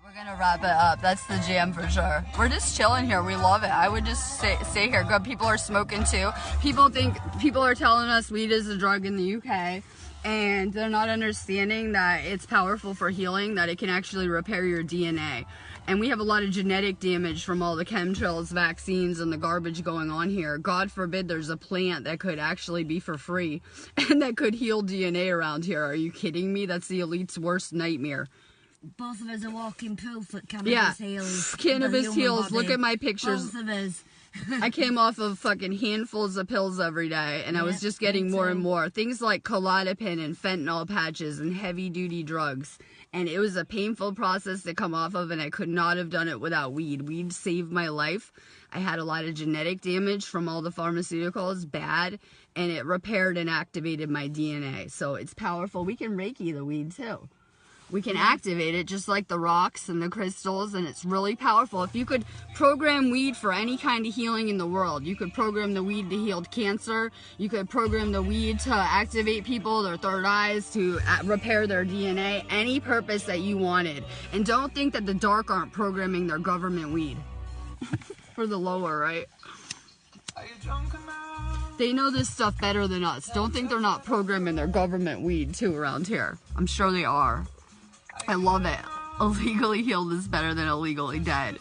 We're gonna wrap it up. That's the jam for sure. We're just chilling here. We love it. I would just stay here. Good. People are smoking too. People are telling us weed is a drug in the UK, and they're not understanding that it's powerful for healing, that it can actually repair your DNA. And we have a lot of genetic damage from all the chemtrails, vaccines, and the garbage going on here. God forbid there's a plant that could actually be for free and that could heal DNA around here. Are you kidding me? That's the elite's worst nightmare. Both of us are walking proof that cannabis heals. Cannabis heals. Body. Look at my pictures. Both of us. I came off of fucking handfuls of pills every day, and I was just getting more and more. Things like Klonopin and fentanyl patches and heavy-duty drugs. And it was a painful process to come off of, and I could not have done it without weed. Weed saved my life. I had a lot of genetic damage from all the pharmaceuticals, bad, and it repaired and activated my DNA. So it's powerful. We can Reiki the weed, too. We can activate it just like the rocks and the crystals, and it's really powerful. If you could program weed for any kind of healing in the world, you could program the weed to heal cancer, you could program the weed to activate people, their third eyes, to repair their DNA, any purpose that you wanted. And don't think that the dark aren't programming their government weed. For the lower, right? They know this stuff better than us. Don't think they're not programming their government weed too around here. I'm sure they are. I love it. Illegally healed is better than illegally dead.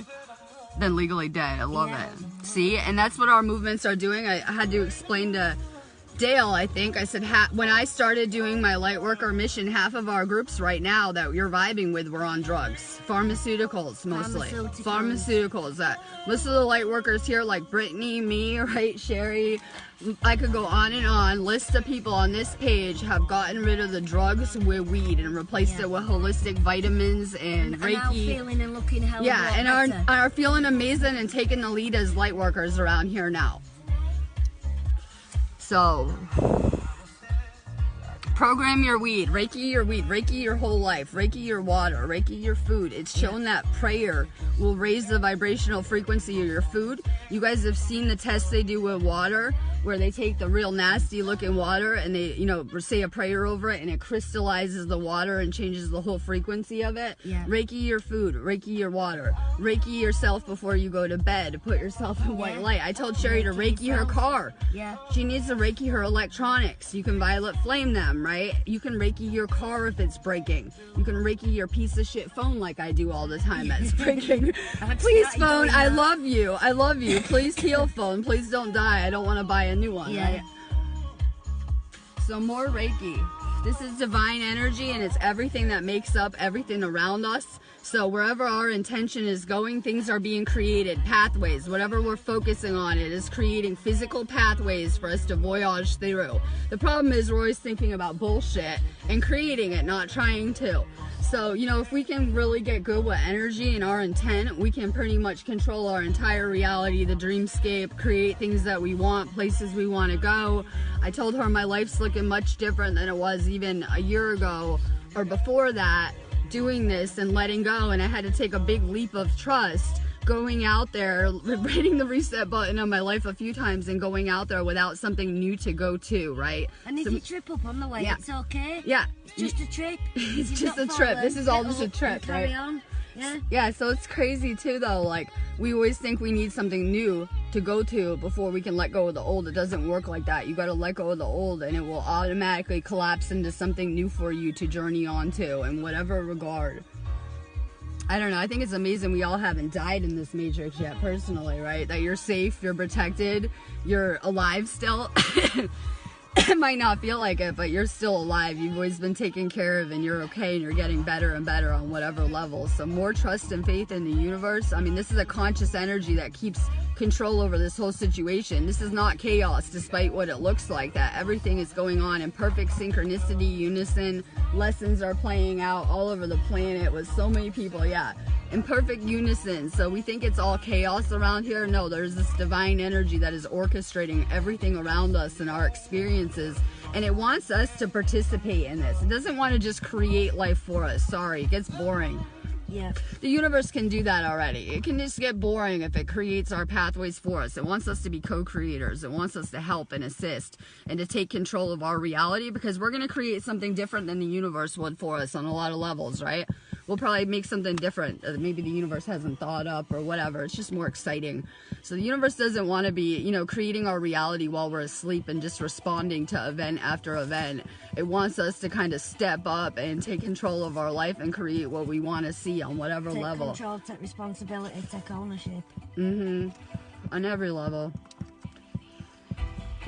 Than legally dead. I love it. See? And that's what our movements are doing. I had to explain to Dale, I think. I said, when I started doing my light worker mission, half of our groups right now that you're vibing with were on drugs. Pharmaceuticals, mostly. Pharmaceuticals. Most of the light workers here, like Brittany, me, right, Sherry, I could go on and on. List of people on this page have gotten rid of the drugs with weed and replaced it with holistic vitamins and Reiki. Now feeling and looking hell and are feeling amazing and taking the lead as light workers around here now. So, program your weed, Reiki your whole life, Reiki your water, Reiki your food. It's shown that prayer will raise the vibrational frequency of your food. You guys have seen the tests they do with water, where they take the real nasty looking water and they, say a prayer over it and it crystallizes the water and changes the whole frequency of it. Yeah. Reiki your food, Reiki your water, Reiki yourself before you go to bed. Put yourself in white light. I told Sherry to Reiki her car. Yeah. She needs to Reiki her electronics. You can violet flame them, right? You can Reiki your car if it's breaking. You can Reiki your piece of shit phone like I do all the time that's breaking. Please phone, I love you. I love you. Please heal phone. Please don't die. I don't want to buy a new one, right? So more Reiki. This is divine energy, and it's everything that makes up everything around us. So wherever our intention is going, things are being created, pathways. Whatever we're focusing on, it is creating physical pathways for us to voyage through. The problem is we're always thinking about bullshit and creating it, not trying to. So, if we can really get good with energy and our intent, we can pretty much control our entire reality, the dreamscape, create things that we want, places we want to go. I told her my life's looking much different than it was even a year ago or before that, doing this and letting go. And I had to take a big leap of trust, going out there, hitting the reset button on my life a few times and going out there without something new to go to, right? And if you trip up on the way, it's okay. Yeah. It's just a trip. It's just a trip. This is all just a trip, right? Carry on. Yeah, so it's crazy too though, like we always think we need something new to go to before we can let go of the old. It doesn't work like that. You got to let go of the old and it will automatically collapse into something new for you to journey on to in whatever regard. I don't know, I think it's amazing we all haven't died in this matrix yet personally, right? That you're safe, you're protected, you're alive still. It might not feel like it, but you're still alive. You've always been taken care of and you're okay and you're getting better and better on whatever level. So more trust and faith in the universe. I mean, this is a conscious energy that keeps control over this whole situation. This is not chaos, despite what it looks like. That everything is going on in perfect synchronicity, unison. Lessons are playing out all over the planet with so many people, in perfect unison. So we think it's all chaos around here. No, there's this divine energy that is orchestrating everything around us and our experiences, and it wants us to participate in this. It doesn't want to just create life for us. Sorry, it gets boring. Yeah. The universe can do that already. It can just get boring if it creates our pathways for us. It wants us to be co-creators. It wants us to help and assist and to take control of our reality, because we're going to create something different than the universe would for us on a lot of levels, right? we'll probably make something different that maybe the universe hasn't thought up or whatever. It's just more exciting. So the universe doesn't want to be, you know, creating our reality while we're asleep and just responding to event after event. It wants us to kind of step up and take control of our life and create what we want to see on whatever level. Take control, take responsibility, take ownership. On every level.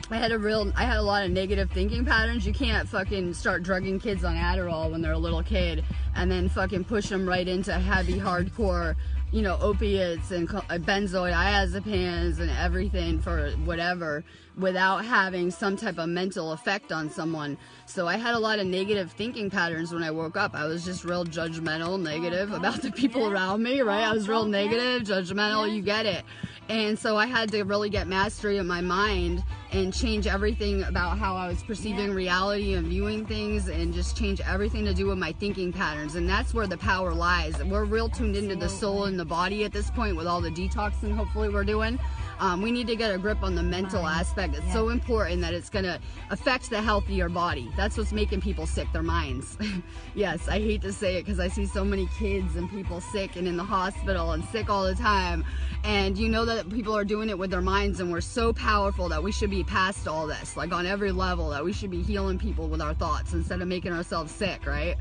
I had a lot of negative thinking patterns. You can't fucking start drugging kids on Adderall when they're a little kid and then fucking push them right into heavy, hardcore, you know, opiates and benzodiazepines and everything for whatever without having some type of mental effect on someone. So I had a lot of negative thinking patterns when I woke up. I was just real judgmental, negative about the people around me, right? I was real negative, judgmental, you get it. And so I had to really get mastery of my mind and change everything about how I was perceiving reality and viewing things, and just change everything to do with my thinking patterns. And that's where the power lies. We're real tuned into the soul and the body at this point with all the detoxing hopefully we're doing. We need to get a grip on the mental aspect. It's so important that it's going to affect the healthier body. That's what's making people sick, their minds. Yes, I hate to say it because I see so many kids and people sick and in the hospital and sick all the time. And you know that people are doing it with their minds, and we're so powerful that we should be past all this, like on every level, that we should be healing people with our thoughts instead of making ourselves sick, right?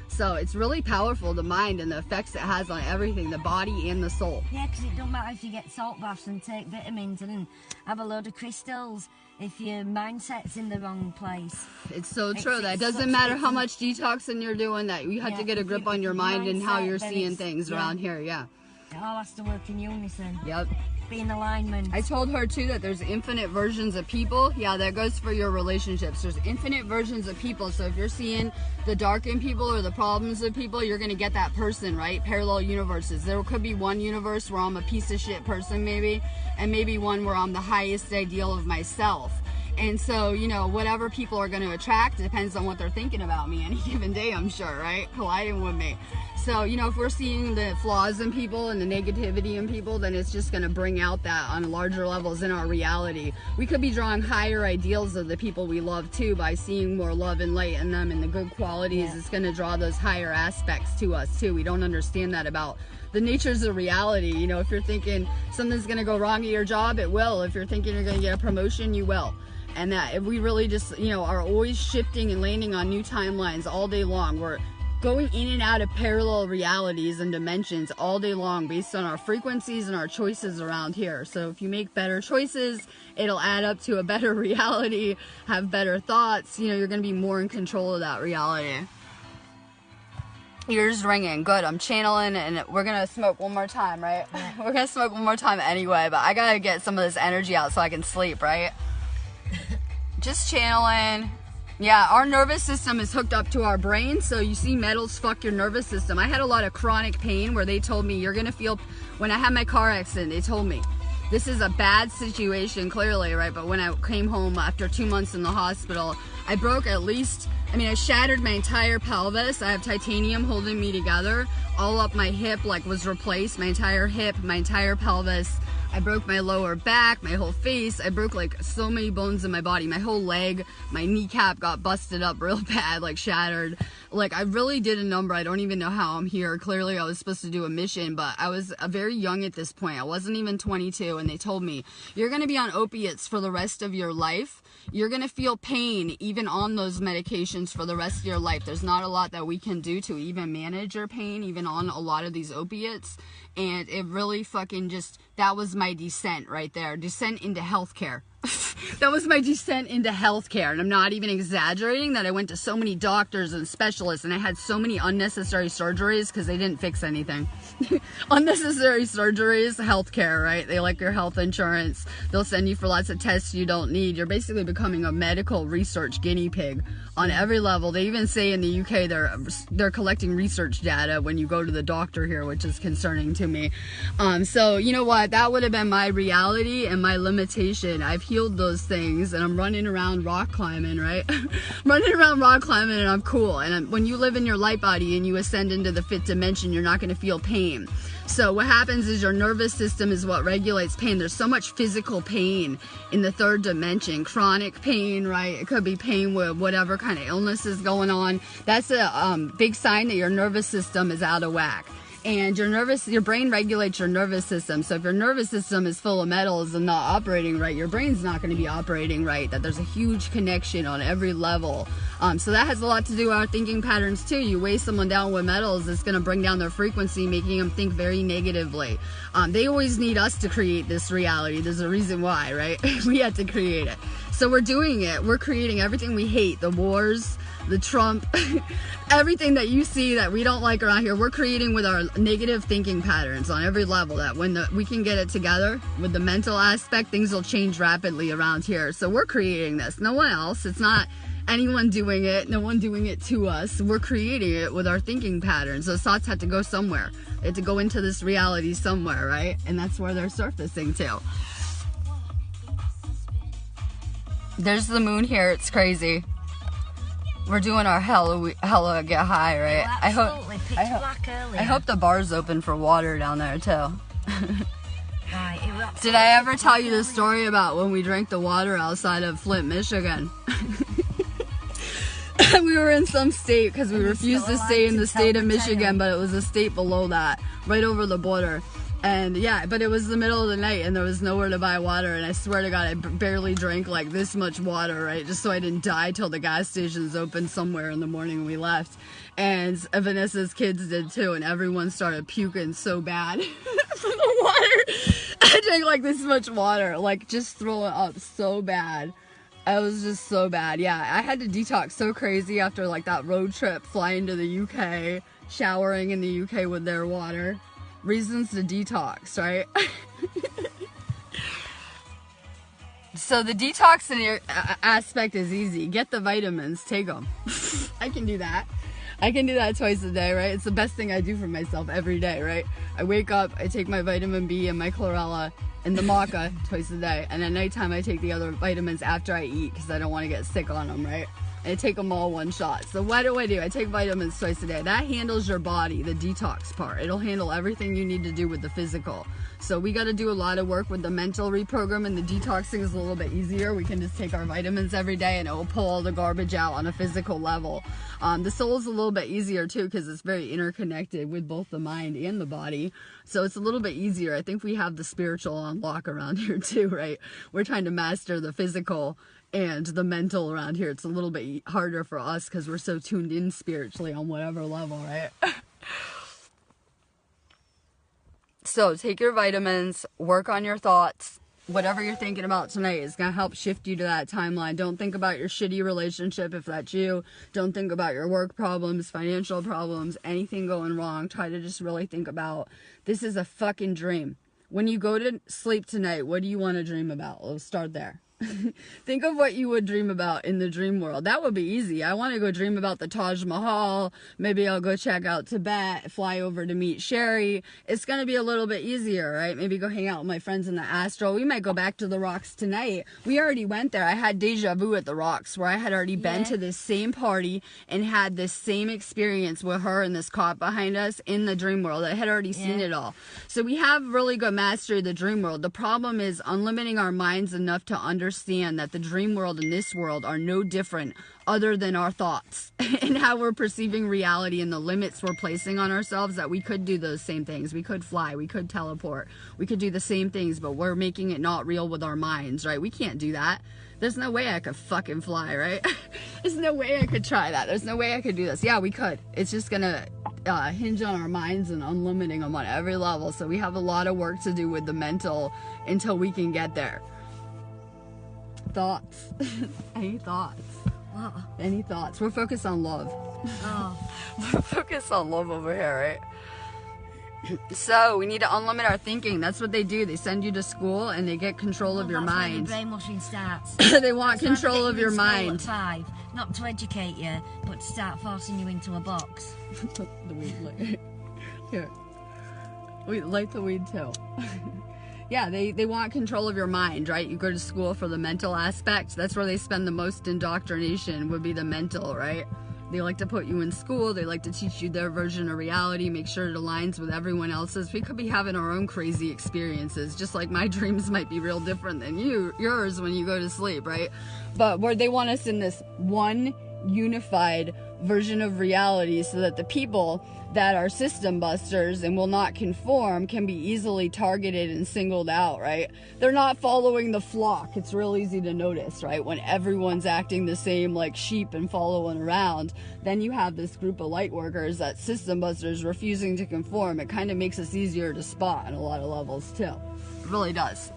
So it's really powerful, the mind and the effects it has on everything, the body and the soul. Yeah, because it don't matter if you get salt baths and take vitamins and have a load of crystals if your mindset's in the wrong place. It's so true. That doesn't matter how much detoxing you're doing, that you have to get a grip on your mind and how you're seeing things around here, It all has to work in unison. Yep. Be in alignment. I told her too that there's infinite versions of people. Yeah, that goes for your relationships. There's infinite versions of people. So if you're seeing the darkened people or the problems of people, you're going to get that person, right? Parallel universes. There could be one universe where I'm a piece of shit person maybe, and maybe one where I'm the highest ideal of myself. And so, you know, whatever people are going to attract depends on what they're thinking about me any given day, I'm sure, right? Colliding with me. So, you know, if we're seeing the flaws in people and the negativity in people, then it's just going to bring out that on larger levels in our reality. We could be drawing higher ideals of the people we love too by seeing more love and light in them and the good qualities. It's going to draw those higher aspects to us too. We don't understand that about the natures of reality. You know, if you're thinking something's going to go wrong at your job, it will. If you're thinking you're going to get a promotion, you will. And that if we really just, you know, are always shifting and landing on new timelines all day long, we're going in and out of parallel realities and dimensions all day long based on our frequencies and our choices around here. So if you make better choices, it'll add up to a better reality, have better thoughts, you know, you're going to be more in control of that reality. Yours ringing. Good. I'm channeling, and we're going to smoke one more time, right? We're going to smoke one more time anyway, but I got to get some of this energy out so I can sleep, right? Just channeling. Yeah, our nervous system is hooked up to our brain, so you see metals fuck your nervous system. I had a lot of chronic pain where they told me you're gonna feel, when I had my car accident, they told me this is a bad situation, clearly, right? But when I came home after 2 months in the hospital, I broke at least, I shattered my entire pelvis. I have titanium holding me together. All up my hip, like, was replaced. My entire hip, my entire pelvis. I broke my lower back, my whole face. I broke like so many bones in my body. My whole leg, my kneecap got busted up real bad, like shattered. Like, I really did a number. I don't even know how I'm here. Clearly I was supposed to do a mission, but I was very young at this point. I wasn't even 22, and they told me, you're going to be on opiates for the rest of your life. You're going to feel pain even on those medications for the rest of your life. There's not a lot that we can do to even manage your pain, even on a lot of these opiates. And it really fucking just, that was my descent right there. Descent into healthcare. That was my descent into healthcare. And I'm not even exaggerating that I went to so many doctors and specialists, and I had so many unnecessary surgeries because they didn't fix anything. Unnecessary surgeries, healthcare, right? They like your health insurance. They'll send you for lots of tests you don't need. You're basically becoming a medical research guinea pig on every level. They even say in the UK they're collecting research data when you go to the doctor here, which is concerning to me. So you know what? That would have been my reality and my limitation. I've healed those things, and I'm running around rock climbing, right? Running around rock climbing, and I'm cool. And when you live in your light body and you ascend into the fifth dimension, you're not going to feel pain. So what happens is your nervous system is what regulates pain. There's so much physical pain in the third dimension, chronic pain, right? It could be pain with whatever kind of illness is going on. That's a big sign that your nervous system is out of whack. And your brain regulates your nervous system. So if your nervous system is full of metals and not operating right, your brain's not going to be operating right. That there's a huge connection on every level. So that has a lot to do with our thinking patterns too. You weigh someone down with metals, it's going to bring down their frequency, making them think very negatively. They always need us to create this reality. There's a reason why, right? We had to create it. So we're doing it. We're creating everything we hate. The wars, the Trump, everything that you see that we don't like around here, we're creating with our negative thinking patterns on every level. That when we can get it together with the mental aspect, things will change rapidly around here. So we're creating this. No one else. It's not anyone doing it. No one doing it to us. We're creating it with our thinking patterns. Those thoughts have to go somewhere. They have to go into this reality somewhere, right? And that's where they're surfacing to. There's the moon here. It's crazy. We're doing our hella get high, right? I hope the bar's open for water down there too. Did I ever tell you the story about when we drank the water outside of Flint, Michigan? We were in some state because we refused to stay in the state of Michigan, but it was a state below that, right over the border. And yeah, but it was the middle of the night and there was nowhere to buy water, and I swear to God, I barely drank like this much water, right? Just so I didn't die till the gas stations opened somewhere in the morning when we left. And Vanessa's kids did too, and everyone started puking so bad from the water. I drank like this much water, like just throwing up so bad. I was just so bad. Yeah, I had to detox so crazy after like that road trip, flying to the UK, showering in the UK with their water. Reasons to detox, right? So the detoxing aspect is easy. Get the vitamins, take them. I can do that. I can do that twice a day, right? It's the best thing I do for myself every day, right? I wake up, I take my vitamin B and my chlorella and the maca twice a day, and at nighttime I take the other vitamins after I eat because I don't want to get sick on them, right? And I take them all one shot. So what do? I take vitamins twice a day. That handles your body, the detox part. It'll handle everything you need to do with the physical. So we got to do a lot of work with the mental reprogram, and the detoxing is a little bit easier. We can just take our vitamins every day and it will pull all the garbage out on a physical level. The soul is a little bit easier too because it's very interconnected with both the mind and the body. So it's a little bit easier. I think we have the spiritual on lock around here too, right? We're trying to master the physical and the mental around here. It's a little bit harder for us because we're so tuned in spiritually on whatever level, right? So take your vitamins, work on your thoughts. Whatever you're thinking about tonight is going to help shift you to that timeline. Don't think about your shitty relationship if that's you. Don't think about your work problems, financial problems, anything going wrong. Try to just really think about, this is a fucking dream. When you go to sleep tonight, what do you want to dream about? Let's start there. Think of what you would dream about in the dream world. That would be easy. I want to go dream about the Taj Mahal. Maybe I'll go check out Tibet, fly over to meet Sherry. It's going to be a little bit easier, right? Maybe go hang out with my friends in the astral. We might go back to the Rocks tonight. We already went there. I had deja vu at the Rocks where I had already been to this same party and had this same experience with her and this cop behind us in the dream world. I had already seen it all. So we have really good mastery of the dream world. The problem is unlimiting our minds enough to understand that the dream world and this world are no different other than our thoughts and how we're perceiving reality and the limits we're placing on ourselves, that we could do those same things. We could fly, we could teleport, we could do the same things, but we're making it not real with our minds, right? We can't do that. There's no way I could fucking fly, right? There's no way I could try that. There's no way I could do this. Yeah, we could. It's just gonna hinge on our minds and unlimiting them on every level. So we have a lot of work to do with the mental until we can get there. Thoughts? Any thoughts? What? Any thoughts? We're focused on love. Oh. We're focused on love over here, right? So we need to unlimit our thinking. That's what they do. They send you to school and they get control of your mind. That's where the brainwashing starts. They want control of your mind. At 5, not to educate you, but to start forcing you into a box. The weed light. Here. Light the weed too. Yeah, they want control of your mind, right? You go to school for the mental aspect. That's where they spend the most indoctrination, would be the mental, right? They like to put you in school. They like to teach you their version of reality, make sure it aligns with everyone else's. We could be having our own crazy experiences, just like my dreams might be real different than yours when you go to sleep, right? But where they want us in this one unified version of reality so that the people that are system busters and will not conform can be easily targeted and singled out, right? They're not following the flock. It's real easy to notice, right? When everyone's acting the same like sheep and following around, then you have this group of light workers, that system busters refusing to conform. It kind of makes us easier to spot on a lot of levels too. It really does.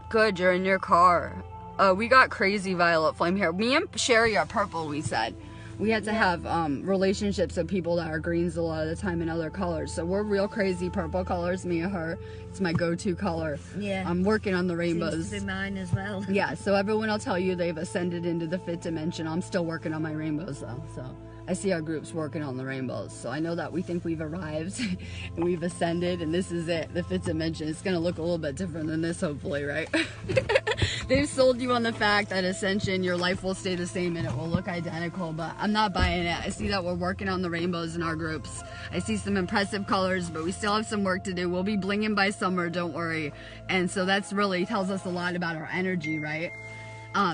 Good, you're in your car. We got crazy violet flame here. Me and Sherry are purple, we said. We had to have relationships with people that are greens a lot of the time in other colors. So we're real crazy purple colors, me and her. It's my go-to color. Yeah. I'm working on the rainbows. Seems to be mine as well. Yeah, so everyone will tell you they've ascended into the fifth dimension. I'm still working on my rainbows though, so I see our groups working on the rainbows. So I know that we think we've arrived and we've ascended and this is it, the fifth dimension. It's gonna look a little bit different than this, hopefully, right? They've sold you on the fact that ascension, your life will stay the same and it will look identical, but I'm not buying it. I see that we're working on the rainbows in our groups. I see some impressive colors, but we still have some work to do. We'll be blinging by summer, don't worry. And so that's really tells us a lot about our energy, right?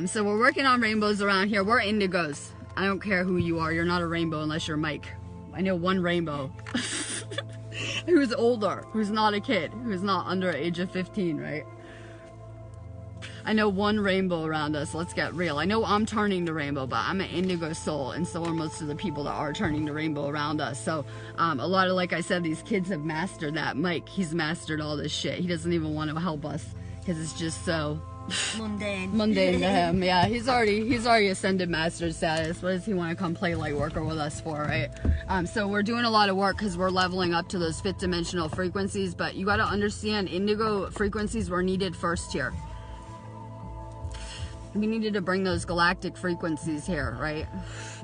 So we're working on rainbows around here. We're indigos. I don't care who you are. You're not a rainbow unless you're Mike. I know one rainbow who's older, who's not a kid, who's not under age of 15, right? I know one rainbow around us. Let's get real. I know I'm turning to rainbow, but I'm an indigo soul, and so are most of the people that are turning to rainbow around us. So a lot of, like I said, these kids have mastered that. Mike, he's mastered all this shit. He doesn't even want to help us because it's just so mundane to him. Yeah, he's already ascended master status. What does he want to come play light worker with us for, right? So we're doing a lot of work because we're leveling up to those fifth dimensional frequencies, but you got to understand indigo frequencies were needed first here. We needed to bring those galactic frequencies here, right?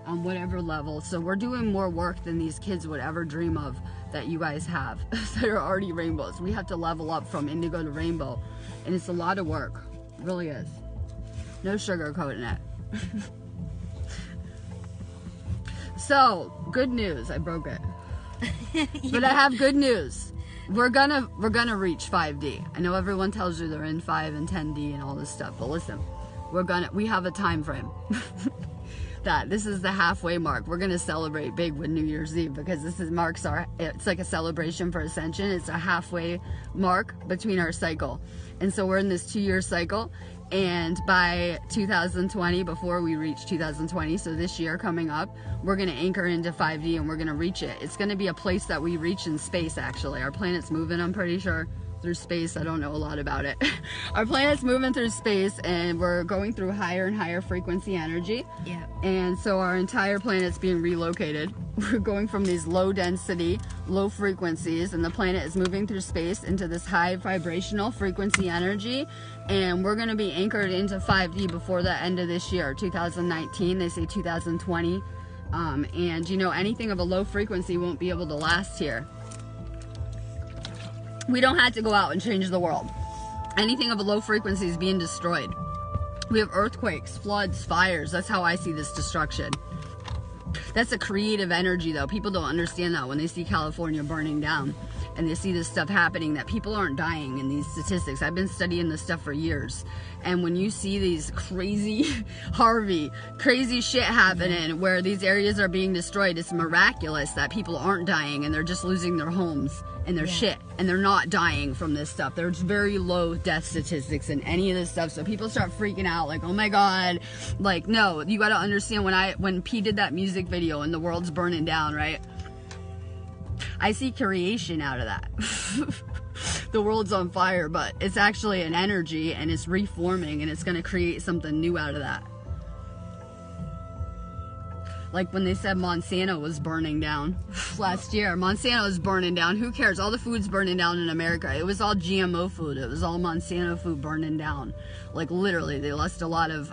On whatever level. So we're doing more work than these kids would ever dream of that you guys have that are already rainbows. We have to level up from indigo to rainbow, and it's a lot of work. It really is. No sugarcoating it. So, good news. I broke it. But I have good news. We're gonna reach 5D. I know everyone tells you they're in 5 and 10D and all this stuff, but listen, we have a time frame. That this is the halfway mark. We're gonna celebrate big with New Year's Eve because it's like a celebration for ascension. It's a halfway mark between our cycle. And so we're in this 2-year cycle, and by 2020, before we reach 2020, so this year coming up, we're gonna anchor into 5D and we're gonna reach it. It's gonna be a place that we reach in space, actually. Our planet's moving, I'm pretty sure, through space. I don't know a lot about it. Our planet's moving through space and we're going through higher and higher frequency energy. Yeah. And so our entire planet's being relocated. We're going from these low density, low frequencies, and the planet is moving through space into this high vibrational frequency energy, and we're going to be anchored into 5D before the end of this year, 2019. They say 2020. And you know, anything of a low frequency won't be able to last here. We don't have to go out and change the world. Anything of a low frequency is being destroyed. We have earthquakes, floods, fires. That's how I see this destruction. That's a creative energy, though. People don't understand that when they see California burning down and they see this stuff happening, that people aren't dying in these statistics. I've been studying this stuff for years. And when you see these crazy crazy shit happening where these areas are being destroyed, it's miraculous that people aren't dying and they're just losing their homes and their shit, and they're not dying from this stuff. There's very low death statistics in any of this stuff, so people start freaking out like, oh my god. Like, no, you gotta understand, when P did that music video and the world's burning down, right? I see creation out of that. The world's on fire, but it's actually an energy and it's reforming and it's gonna create something new out of that. Like when they said Monsanto was burning down last year. Monsanto is burning down. Who cares? All the food's burning down in America. It was all GMO food. It was all Monsanto food burning down. Like literally, they lost a lot of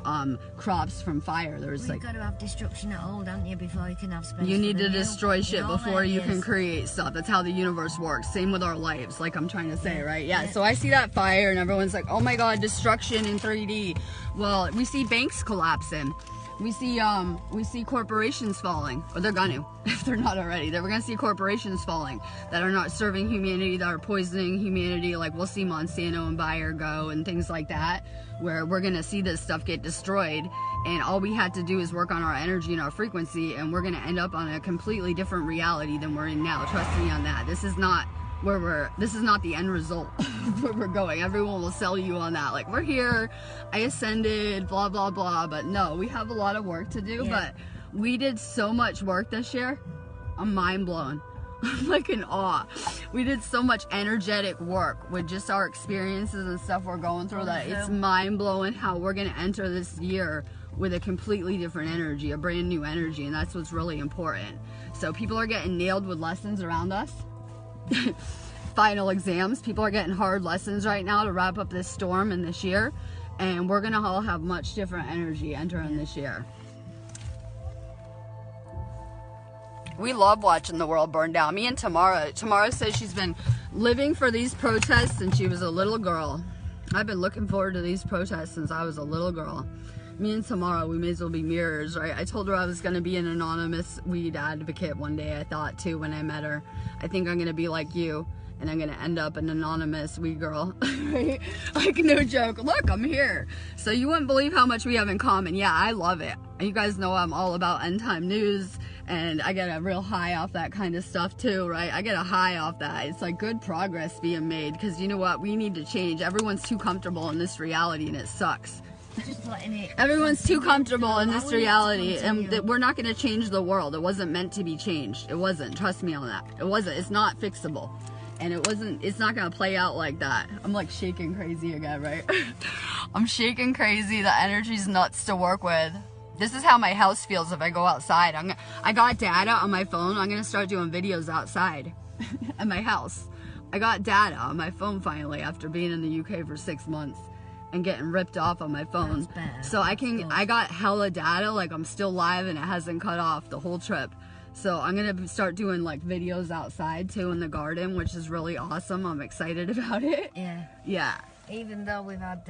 crops from fire. There was You've got to have destruction at all, don't you, before you can have space. You need for to the new. destroy shit In all before you areas. can create stuff. That's how the universe works. Same with our lives, like I'm trying to say, right? Yeah. So I see that fire and everyone's like, oh my God, destruction in 3D. Well, we see banks collapsing. We see corporations falling, or they're gonna, if they're not already. We're gonna see corporations falling that are not serving humanity, that are poisoning humanity. Like we'll see Monsanto and Bayer go and things like that, where we're gonna see this stuff get destroyed. And all we had to do is work on our energy and our frequency, and we're gonna end up on a completely different reality than we're in now. Trust me on that. This is not this is not the end result of where we're going. Everyone will sell you on that. Like, we're here, I ascended, blah, blah, blah. But no, we have a lot of work to do. Yeah. But we did so much work this year. I'm mind blown. I'm like in awe. We did so much energetic work with just our experiences and stuff we're going through that it's mind blowing how we're going to enter this year with a completely different energy, a brand new energy. And that's what's really important. So people are getting nailed with lessons around us. Final exams. People are getting hard lessons right now to wrap up this storm and this year, and we're gonna all have much different energy entering this year. We love watching the world burn down. Me and Tamara says she's been living for these protests since she was a little girl. I've been looking forward to these protests since I was a little girl. Me and Tamara, we may as well be mirrors, right? I told her I was going to be an anonymous weed advocate one day. I thought too when I met her. I think I'm going to be like you, and I'm going to end up an anonymous weed girl, right? Like, no joke. Look, I'm here. So you wouldn't believe how much we have in common. Yeah, I love it. And you guys know I'm all about end time news, and I get a real high off that kind of stuff too, right? I get a high off that. It's like good progress being made, because you know what? We need to change. Everyone's too comfortable in this reality, and it sucks. Just letting it. Everyone's too comfortable in this reality, and continue. we're not going to change the world. It wasn't meant to be changed. It wasn't. Trust me on that. It wasn't. It's not fixable, and it's not going to play out like that. I'm like shaking crazy again, right? I'm shaking crazy. The energy's nuts to work with. This is how my house feels if I go outside. I got data on my phone. I'm going to start doing videos outside at my house. I got data on my phone finally after being in the UK for 6 months. And getting ripped off on my phone. So I got hella data, like I'm still live and it hasn't cut off the whole trip. So I'm gonna start doing like videos outside too in the garden, which is really awesome. I'm excited about it. Yeah. Yeah. Even though we've had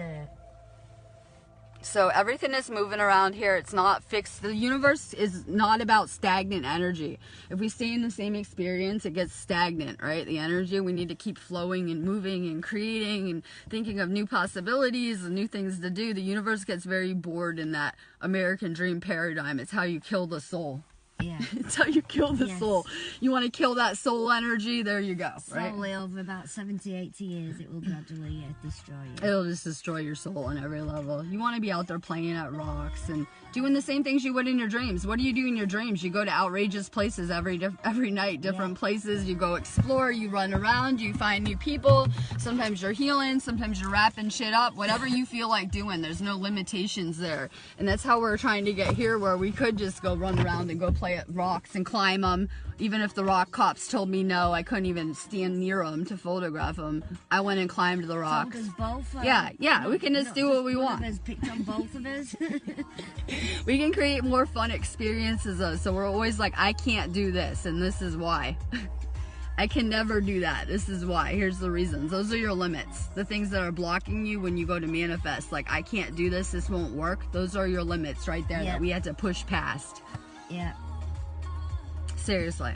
So everything is moving around here. It's not fixed. The universe is not about stagnant energy. If we stay in the same experience, it gets stagnant, right? The energy, we need to keep flowing and moving and creating and thinking of new possibilities and new things to do. The universe gets very bored in that American dream paradigm. It's how you kill the soul. Yeah. It's how you kill the soul. You want to kill that soul energy, there you go, right? Slowly over about 70, 80 years, it will gradually destroy you. It'll just destroy your soul on every level. You want to be out there playing at rocks and doing the same things you would in your dreams. What do you do in your dreams? You go to outrageous places every night, different places. You go explore, you run around, you find new people. Sometimes you're healing, sometimes you're wrapping shit up. Whatever you feel like doing, there's no limitations there. And that's how we're trying to get here, where we could just go run around and go play at rocks and climb them. Even if the rock cops told me no, I couldn't even stand near them to photograph them. I went and climbed the rocks. Yeah, we can just do what we want. Picked on both of us. We can create more fun experiences though. So we're always like, I can't do this, and this is why. I can never do that. This is why. Here's the reasons. Those are your limits. The things that are blocking you when you go to manifest. Like, I can't do this. This won't work. Those are your limits right there that we had to push past. Yeah. Seriously.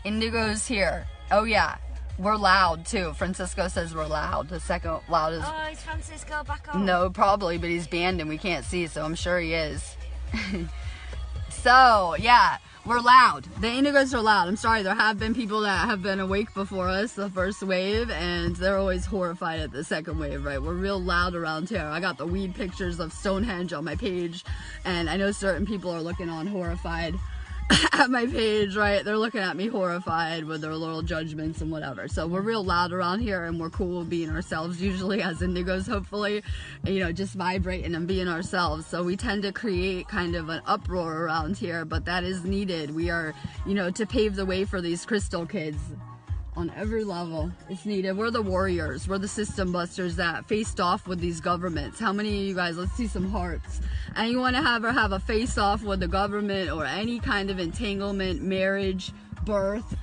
Indigo's here. Oh yeah. We're loud too. Francisco says we're loud. The second loudest. Oh, is Francisco back on? No, probably, but he's banned and we can't see, so I'm sure he is. So, yeah, we're loud. The Indigos are loud. I'm sorry, there have been people that have been awake before us, the first wave, and they're always horrified at the second wave, right? We're real loud around here. I got the weed pictures of Stonehenge on my page, and I know certain people are looking on horrified. at my page, right? They're looking at me horrified with their little judgments and whatever. So we're real loud around here, and we're cool with being ourselves, usually as indigos, hopefully, you know, just vibrating and being ourselves. So we tend to create kind of an uproar around here, but that is needed. We are, you know, to pave the way for these crystal kids. On every level, it's needed. We're the warriors. We're the system busters that faced off with these governments. How many of you guys, let's see some hearts. Anyone ever have a face off with the government or any kind of entanglement, marriage, birth,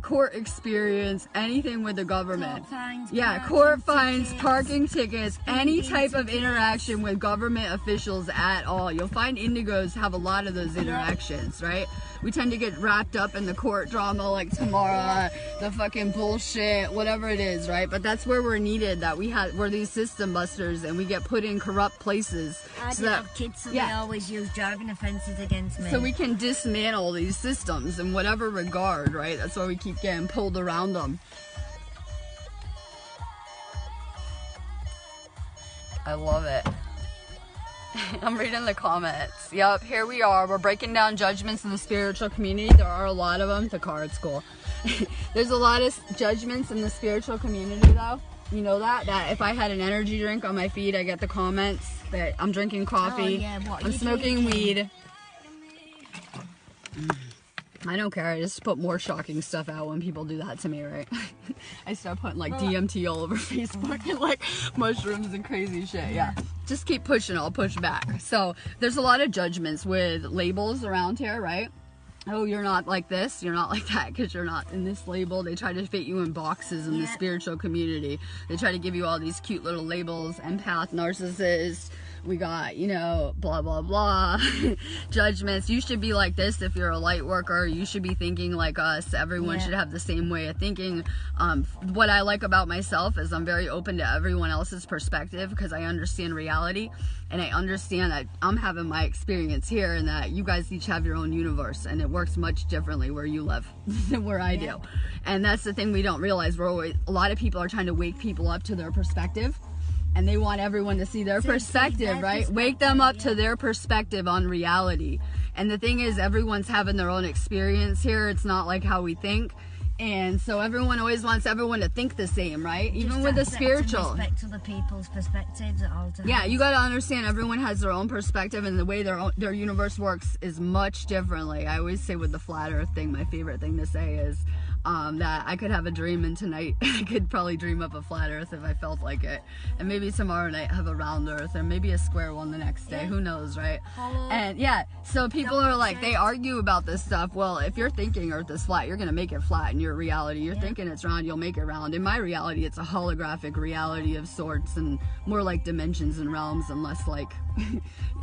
court experience, anything with the government? Court fines, court fines, tickets, parking tickets, any type of interaction with government officials at all. You'll find indigos have a lot of those interactions, right? We tend to get wrapped up in the court drama like Tamara, the fucking bullshit, whatever it is, right? But that's where we're needed, that we're these system busters and we get put in corrupt places. I so do that, have kids, so they always use driving offences against me. So we can dismantle these systems in whatever regard, right? That's why we keep getting pulled around them. I love it. I'm reading the comments. Yep, here we are. We're breaking down judgments in the spiritual community. There are a lot of them. The card's cool. There's a lot of judgments in the spiritual community, though. You know that if I had an energy drink on my feed, I get the comments that I'm drinking coffee. Oh, yeah, what I'm smoking drinking? weed. I don't care. I just put more shocking stuff out when people do that to me, right? I start putting like DMT all over Facebook and like mushrooms and crazy shit. Yeah. Just keep pushing. I'll push back. So there's a lot of judgments with labels around here, right? Oh, you're not like this, you're not like that because you're not in this label. They try to fit you in boxes in the spiritual community. They try to give you all these cute little labels: empath, narcissist. We got, you know, blah, blah, blah, judgments. You should be like this if you're a light worker. You should be thinking like us. Everyone should have the same way of thinking. What I like about myself is I'm very open to everyone else's perspective because I understand reality. And I understand that I'm having my experience here and that you guys each have your own universe and it works much differently where you live than where I do. And that's the thing we don't realize. A lot of people are trying to wake people up to their perspective. And they want everyone to see their perspective, right? Wake them up to their perspective on reality. And the thing is, everyone's having their own experience here. It's not like how we think. And so everyone always wants everyone to think the same, right? Even with the spiritual. Respect other people's perspectives at all times. Yeah, you got to understand everyone has their own perspective, and the way their universe works is much differently. I always say with the flat earth thing, my favorite thing to say is that I could have a dream, and tonight I could probably dream up a flat earth if I felt like it. And maybe tomorrow night have a round earth, or maybe a square one the next day. Who knows, right? And yeah, so people are like, they argue about this stuff. Well, if you're thinking earth is flat, you're going to make it flat in your reality. You're thinking it's round, you'll make it round. In my reality, it's a holographic reality of sorts, and more like dimensions and realms and less like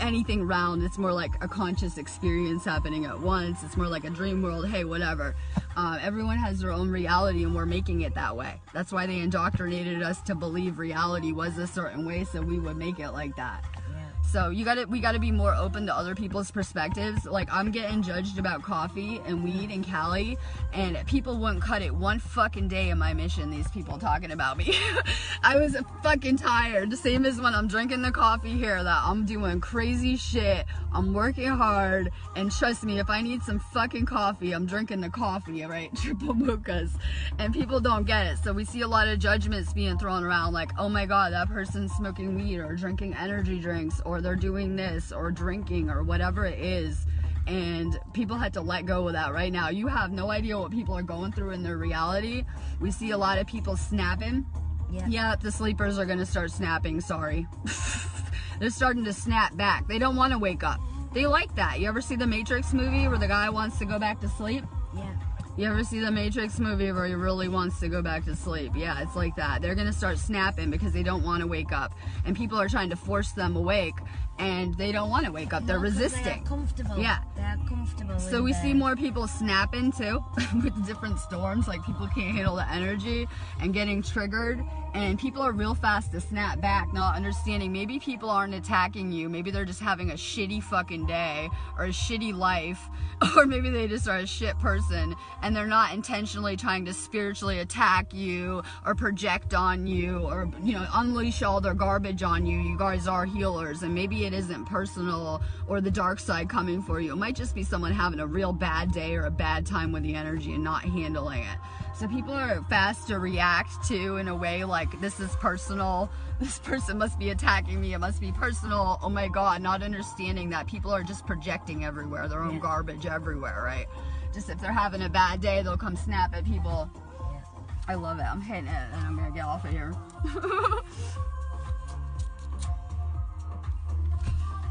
anything round. It's more like a conscious experience happening at once. It's more like a dream world. Hey, whatever. Everyone has their own reality, and we're making it that way. That's why they indoctrinated us to believe reality was a certain way, so we would make it like that. So we gotta be more open to other people's perspectives. Like, I'm getting judged about coffee and weed and Cali, and people wouldn't cut it one fucking day in my mission, these people talking about me. I was fucking tired. The same as when I'm drinking the coffee here, that I'm doing crazy shit. I'm working hard, and trust me, if I need some fucking coffee, I'm drinking the coffee, right? Triple mochas. And people don't get it. So we see a lot of judgments being thrown around, like, oh my god, that person's smoking weed or drinking energy drinks, or they're doing this or drinking or whatever it is. And people had to let go of that right now. You have no idea what people are going through in their reality. We see a lot of people snapping. Yeah, the sleepers are gonna start snapping, sorry. They're starting to snap back. They don't want to wake up. They like that. You ever see the Matrix movie where the guy wants to go back to sleep? You ever see the Matrix movie where he really wants to go back to sleep? Yeah, it's like that. They're gonna start snapping because they don't want to wake up. And people are trying to force them awake, and they don't want to wake up. They're resisting. They are comfortable. Yeah. They are comfortable. So we see more people snapping too with different storms. Like, people can't handle the energy and getting triggered. And people are real fast to snap back, not understanding maybe people aren't attacking you. Maybe they're just having a shitty fucking day or a shitty life. Or maybe they just are a shit person and they're not intentionally trying to spiritually attack you or project on you or, you know, unleash all their garbage on you. You guys are healers, and maybe it isn't personal or the dark side coming for you. It might just be someone having a real bad day or a bad time with the energy and not handling it. So people are fast to react to in a way like, this is personal, this person must be attacking me, it must be personal, oh my god, not understanding that people are just projecting everywhere, their own garbage everywhere, right? Just if they're having a bad day, they'll come snap at people. I love it. I'm hitting it and I'm gonna get off of here.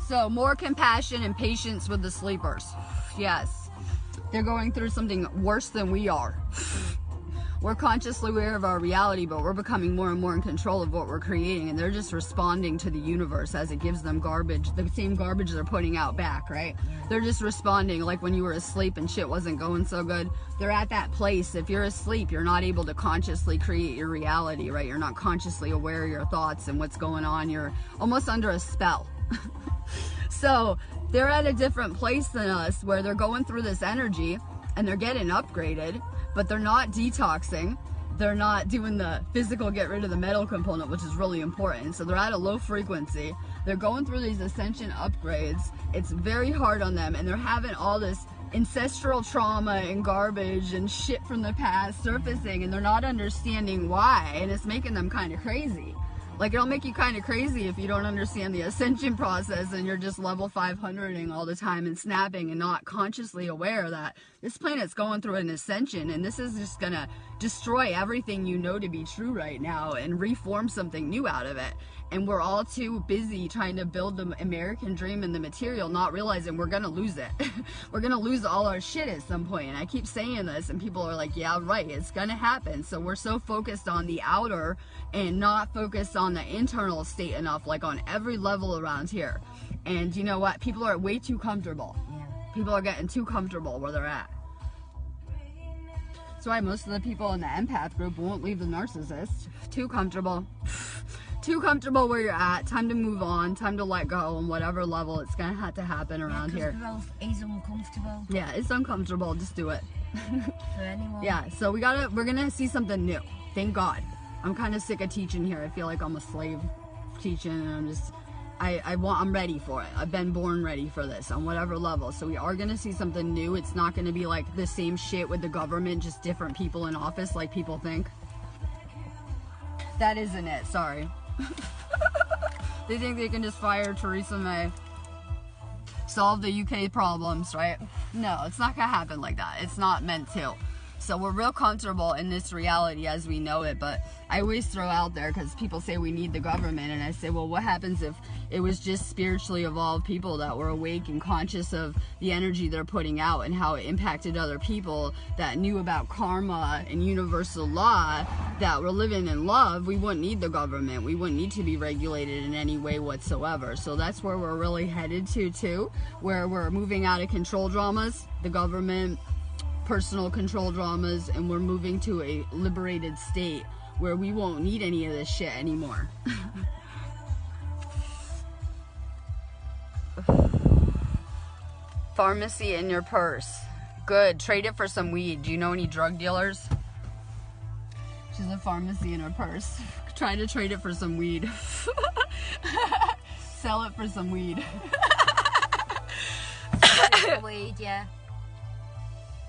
So more compassion and patience with the sleepers. Yes, they're going through something worse than we are. We're consciously aware of our reality, but we're becoming more and more in control of what we're creating, and they're just responding to the universe as it gives them garbage, the same garbage they're putting out back, right? They're just responding like when you were asleep and shit wasn't going so good. They're at that place. If you're asleep, you're not able to consciously create your reality, right? You're not consciously aware of your thoughts and what's going on. You're almost under a spell. So they're at a different place than us, where they're going through this energy and they're getting upgraded, but they're not detoxing. They're not doing the physical get rid of the metal component, which is really important. So they're at a low frequency. They're going through these ascension upgrades. It's very hard on them, and they're having all this ancestral trauma and garbage and shit from the past surfacing, and they're not understanding why, and it's making them kind of crazy. Like, it'll make you kind of crazy if you don't understand the ascension process and you're just level 500ing all the time and snapping and not consciously aware that this planet's going through an ascension, and this is just gonna destroy everything you know to be true right now and reform something new out of it. And we're all too busy trying to build the American dream and the material, not realizing we're gonna lose it. We're gonna lose all our shit at some point. And I keep saying this, and people are like, yeah, right, it's gonna happen. So we're so focused on the outer and not focused on the internal state enough, like on every level around here. And you know what? People are way too comfortable. People are getting too comfortable where they're at. That's why most of the people in the empath group won't leave the narcissist. Too comfortable. Too comfortable where you're at. Time to move on. Time to let go on whatever level it's gonna have to happen around here. Growth is uncomfortable. Yeah, it's uncomfortable. Just do it. For anyone. Yeah, so we're gonna see something new. Thank God. I'm kind of sick of teaching here. I feel like I'm a slave teaching, and I'm ready for it. I've been born ready for this on whatever level. So we are gonna see something new. It's not gonna be like the same shit with the government, just different people in office like people think. That isn't it. Sorry. They think they can just fire Theresa May, solve the UK problems, right? No, it's not gonna happen like that. It's not meant to. So we're real comfortable in this reality as we know it, but I always throw out there, because people say we need the government, and I say, well, what happens if it was just spiritually evolved people that were awake and conscious of the energy they're putting out and how it impacted other people, that knew about karma and universal law, that were living in love? We wouldn't need the government. We wouldn't need to be regulated in any way whatsoever. So that's where we're really headed to too, where we're moving out of control dramas, the government, personal control dramas, and we're moving to a liberated state where we won't need any of this shit anymore. Pharmacy in your purse. Good. Trade it for some weed. Do you know any drug dealers? She's a pharmacy in her purse. Trying to trade it for some weed. Sell it for some weed. Weed, yeah.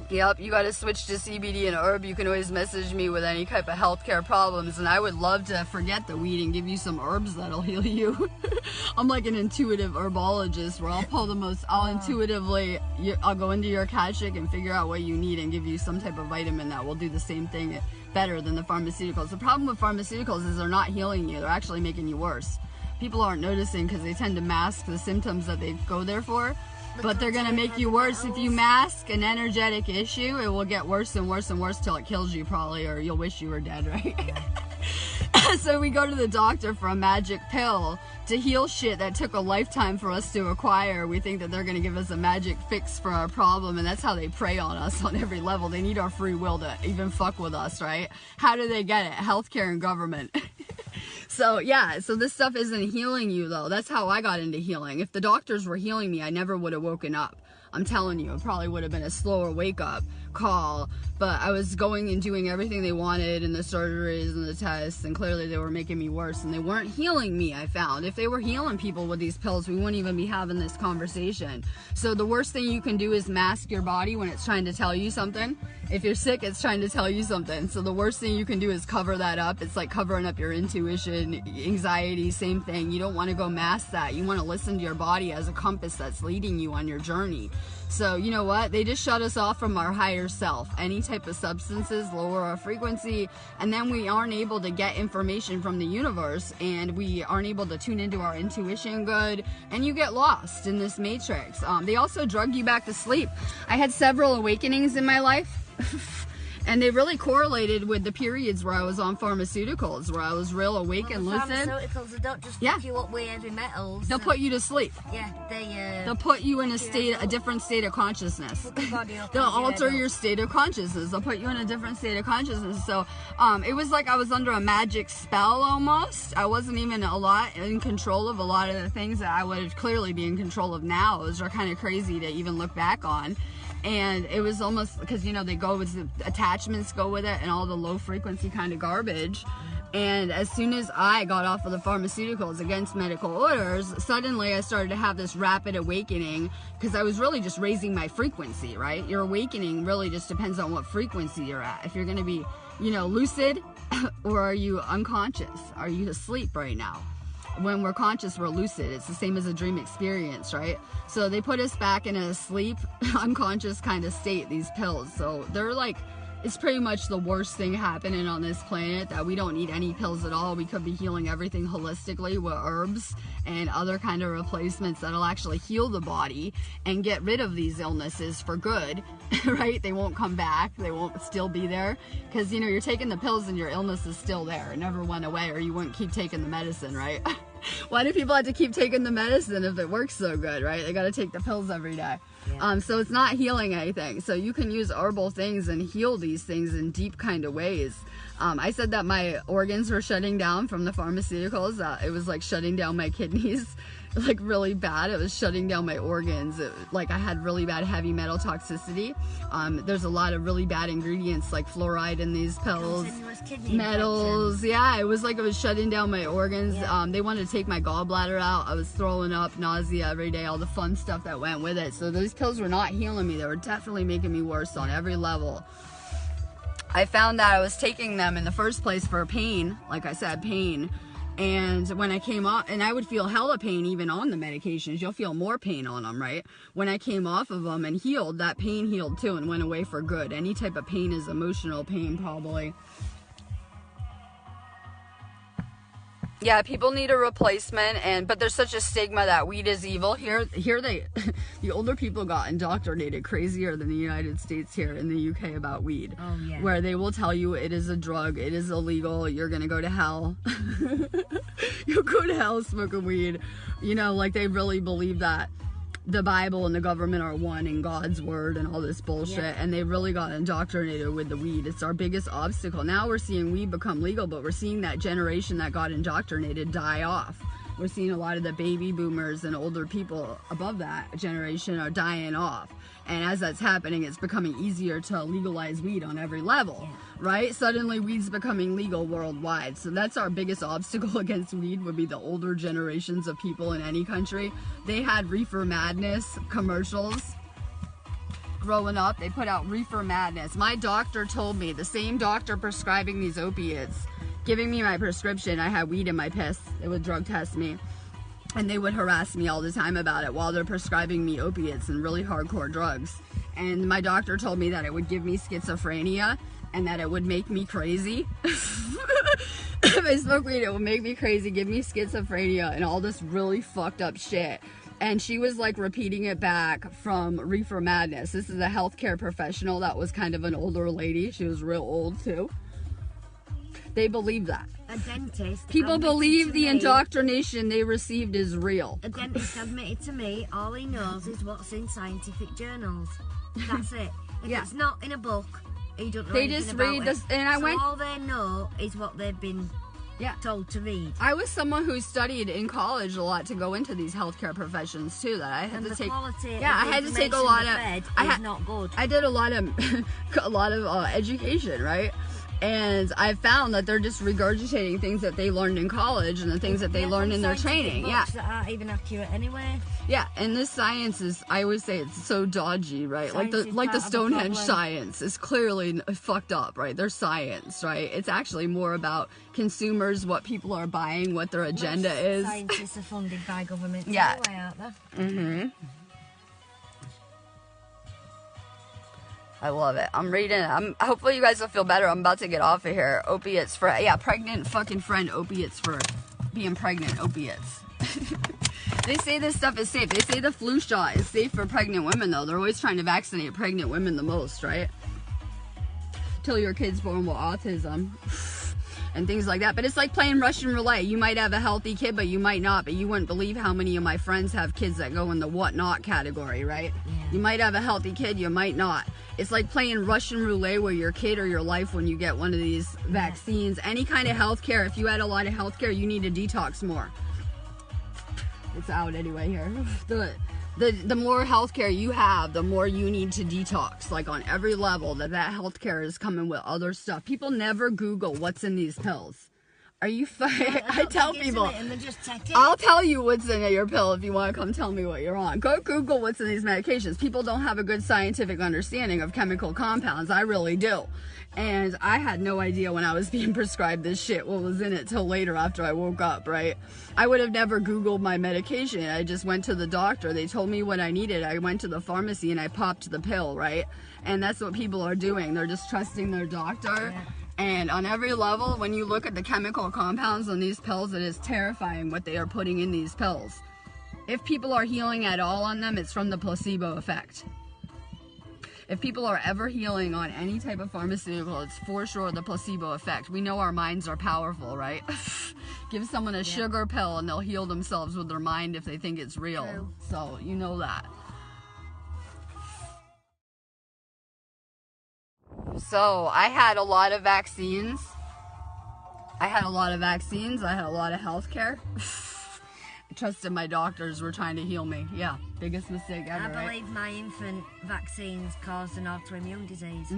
Yep, you gotta switch to CBD and herb. You can always message me with any type of healthcare problems, and I would love to forget the weed and give you some herbs that'll heal you. I'm like an intuitive herbologist, where I'll pull the most, intuitively, I'll go into your Akashic and figure out what you need and give you some type of vitamin that will do the same thing better than the pharmaceuticals. The problem with pharmaceuticals is they're not healing you, they're actually making you worse. People aren't noticing because they tend to mask the symptoms that they go there for. But they're gonna make you worse. If you mask an energetic issue, it will get worse and worse and worse till it kills you probably, or you'll wish you were dead, right? So we go to the doctor for a magic pill to heal shit that took a lifetime for us to acquire. We think that they're gonna give us a magic fix for our problem, and that's how they prey on us on every level. They need our free will to even fuck with us, right? How do they get it? Healthcare and government. So yeah, so this stuff isn't healing you though. That's how I got into healing. If the doctors were healing me, I never would have woken up. I'm telling you, it probably would have been a slower wake up call, But I was going and doing everything they wanted and the surgeries and the tests, and clearly they were making me worse, and they weren't healing me, I found. If they were healing people with these pills, we wouldn't even be having this conversation. So the worst thing you can do is mask your body when it's trying to tell you something. If you're sick, it's trying to tell you something. So the worst thing you can do is cover that up. It's like covering up your intuition, anxiety, same thing. You don't want to go mask that. You want to listen to your body as a compass that's leading you on your journey. So you know what? They just shut us off from our higher self. Any type of substances lower our frequency, and then we aren't able to get information from the universe, and we aren't able to tune into our intuition good, and you get lost in this matrix. They also drug you back to sleep. I had several awakenings in my life. And they really correlated with the periods where I was on pharmaceuticals, where I was real awake and lucid. Pharmaceuticals, they don't just fuck you up with heavy metals. They'll put you to sleep. Yeah, they'll put you in a different state of consciousness. They'll alter your state of consciousness. They'll put you in a different state of consciousness. So it was like I was under a magic spell almost. I wasn't even in control of a lot of the things that I would clearly be in control of now. Those are kind of crazy to even look back on. And it was almost because, you know, they go with the attachments go with it and all the low frequency kind of garbage. And as soon as I got off of the pharmaceuticals against medical orders, suddenly I started to have this rapid awakening, because I was really just raising my frequency, right? Your awakening really just depends on what frequency you're at. If you're going to be, you know, lucid, or are you unconscious? Are you asleep right now? When we're conscious, we're lucid. It's the same as a dream experience, right? So they put us back in a sleep, unconscious kind of state, these pills. So they're like, it's pretty much the worst thing happening on this planet, that we don't need any pills at all. We could be healing everything holistically with herbs and other kind of replacements that'll actually heal the body and get rid of these illnesses for good, right? They won't come back. They won't still be there, because, you know, you're taking the pills and your illness is still there. It never went away, or you wouldn't keep taking the medicine, right? Why do people have to keep taking the medicine if it works so good, right? They got to take the pills every day. Yeah. So it's not healing anything. So you can use herbal things and heal these things in deep kind of ways. I said that my organs were shutting down from the pharmaceuticals. It was like shutting down my kidneys, like really bad. It was shutting down my organs. Like I had really bad heavy metal toxicity. There's a lot of really bad ingredients like fluoride in these pills, metals. Yeah, it was like it was shutting down my organs. Yeah. They wanted to take my gallbladder out. I was throwing up, nausea every day, all the fun stuff that went with it. So those pills were not healing me. They were definitely making me worse on every level. I found that I was taking them in the first place for pain, like I said, pain. And when I came off, and I would feel hella pain even on the medications. You'll feel more pain on them, right? When I came off of them and healed, that pain healed too and went away for good. Any type of pain is emotional pain, probably. Yeah, people need a replacement, but there's such a stigma that weed is evil. Here the older people got indoctrinated crazier than the United States here in the UK about weed. Oh, yeah. Where they will tell you it is a drug, it is illegal, you're gonna go to hell. You'll go to hell smoking weed. You know, like they really believe that the Bible and the government are one, and God's word and all this bullshit. Yeah. And they really got indoctrinated with the weed. It's our biggest obstacle. Now we're seeing weed become legal, but we're seeing that generation that got indoctrinated die off. We're seeing a lot of the baby boomers and older people above that generation are dying off. And as that's happening, it's becoming easier to legalize weed on every level, right? Suddenly weed's becoming legal worldwide. So that's our biggest obstacle against weed, would be the older generations of people in any country. They had Reefer Madness commercials growing up. They put out Reefer Madness. My doctor told me, the same doctor prescribing these opiates, giving me my prescription, I had weed in my piss. They would drug test me. And they would harass me all the time about it while they're prescribing me opiates and really hardcore drugs. And my doctor told me that it would give me schizophrenia and that it would make me crazy. If I smoke weed, it would make me crazy, give me schizophrenia and all this really fucked up shit. And she was like repeating it back from Reefer Madness. This is a healthcare professional that was kind of an older lady. She was real old too. They believe that. A dentist. People believe the indoctrination they received is real. A dentist admitted to me all he knows is what's in scientific journals. That's it. If it's not in a book, he don't know anything about it. They just read this, and all they know is what they've been told to read. I was someone who studied in college a lot to go into these healthcare professions too. That I had And to the take. quality Yeah, of I the had to take a information lot they're of. fed is not good. I did a lot of education, right? And I found that they're just regurgitating things that they learned in college and the things that they learned in their training. Yeah, that aren't even accurate anyway. yeah. And this science is, I always say, it's so dodgy, right? Science is like the part of the Stonehenge problem. science is clearly fucked up, right? Their science, right? It's actually more about consumers, what people are buying, what their agenda is. Scientists are funded by governments Yeah. anyway, aren't they? Mm-hmm. I love it. I'm reading it. Hopefully you guys will feel better. I'm about to get off of here. Opiates for, pregnant fucking friend. Opiates for being pregnant. Opiates. They say this stuff is safe. They say the flu shot is safe for pregnant women, though. They're always trying to vaccinate pregnant women the most, right? Till your kid's born with autism and things like that. But it's like playing Russian roulette. You might have a healthy kid, but you might not. But you wouldn't believe how many of my friends have kids that go in the whatnot category, right? Yeah. You might have a healthy kid, you might not. It's like playing Russian roulette with your kid or your life when you get one of these vaccines. Any kind of health care, if you had a lot of health care, you need to detox more. It's out anyway here. The more health care you have, the more you need to detox. Like on every level, that health care is coming with other stuff. People never Google what's in these pills. Are you I tell people, And then just take it. I'll tell you what's in your pill if you want to come tell me what you're on. Go Google what's in these medications. People don't have a good scientific understanding of chemical compounds. I really do. And I had no idea when I was being prescribed this shit what was in it till later after I woke up, right? I would have never Googled my medication. I just went to the doctor. They told me what I needed. I went to the pharmacy and I popped the pill, right? And that's what people are doing. They're just trusting their doctor. Yeah. And on every level, when you look at the chemical compounds on these pills, it is terrifying what they are putting in these pills. If people are healing at all on them, it's from the placebo effect. If people are ever healing on any type of pharmaceutical, it's for sure the placebo effect. We know our minds are powerful, right? Give someone a sugar pill and they'll heal themselves with their mind if they think it's real. True. So, you know that. So, I had a lot of vaccines. I had a lot of health care. I trusted my doctors were trying to heal me. Yeah, biggest mistake ever, I believe my infant vaccines caused an autoimmune disease.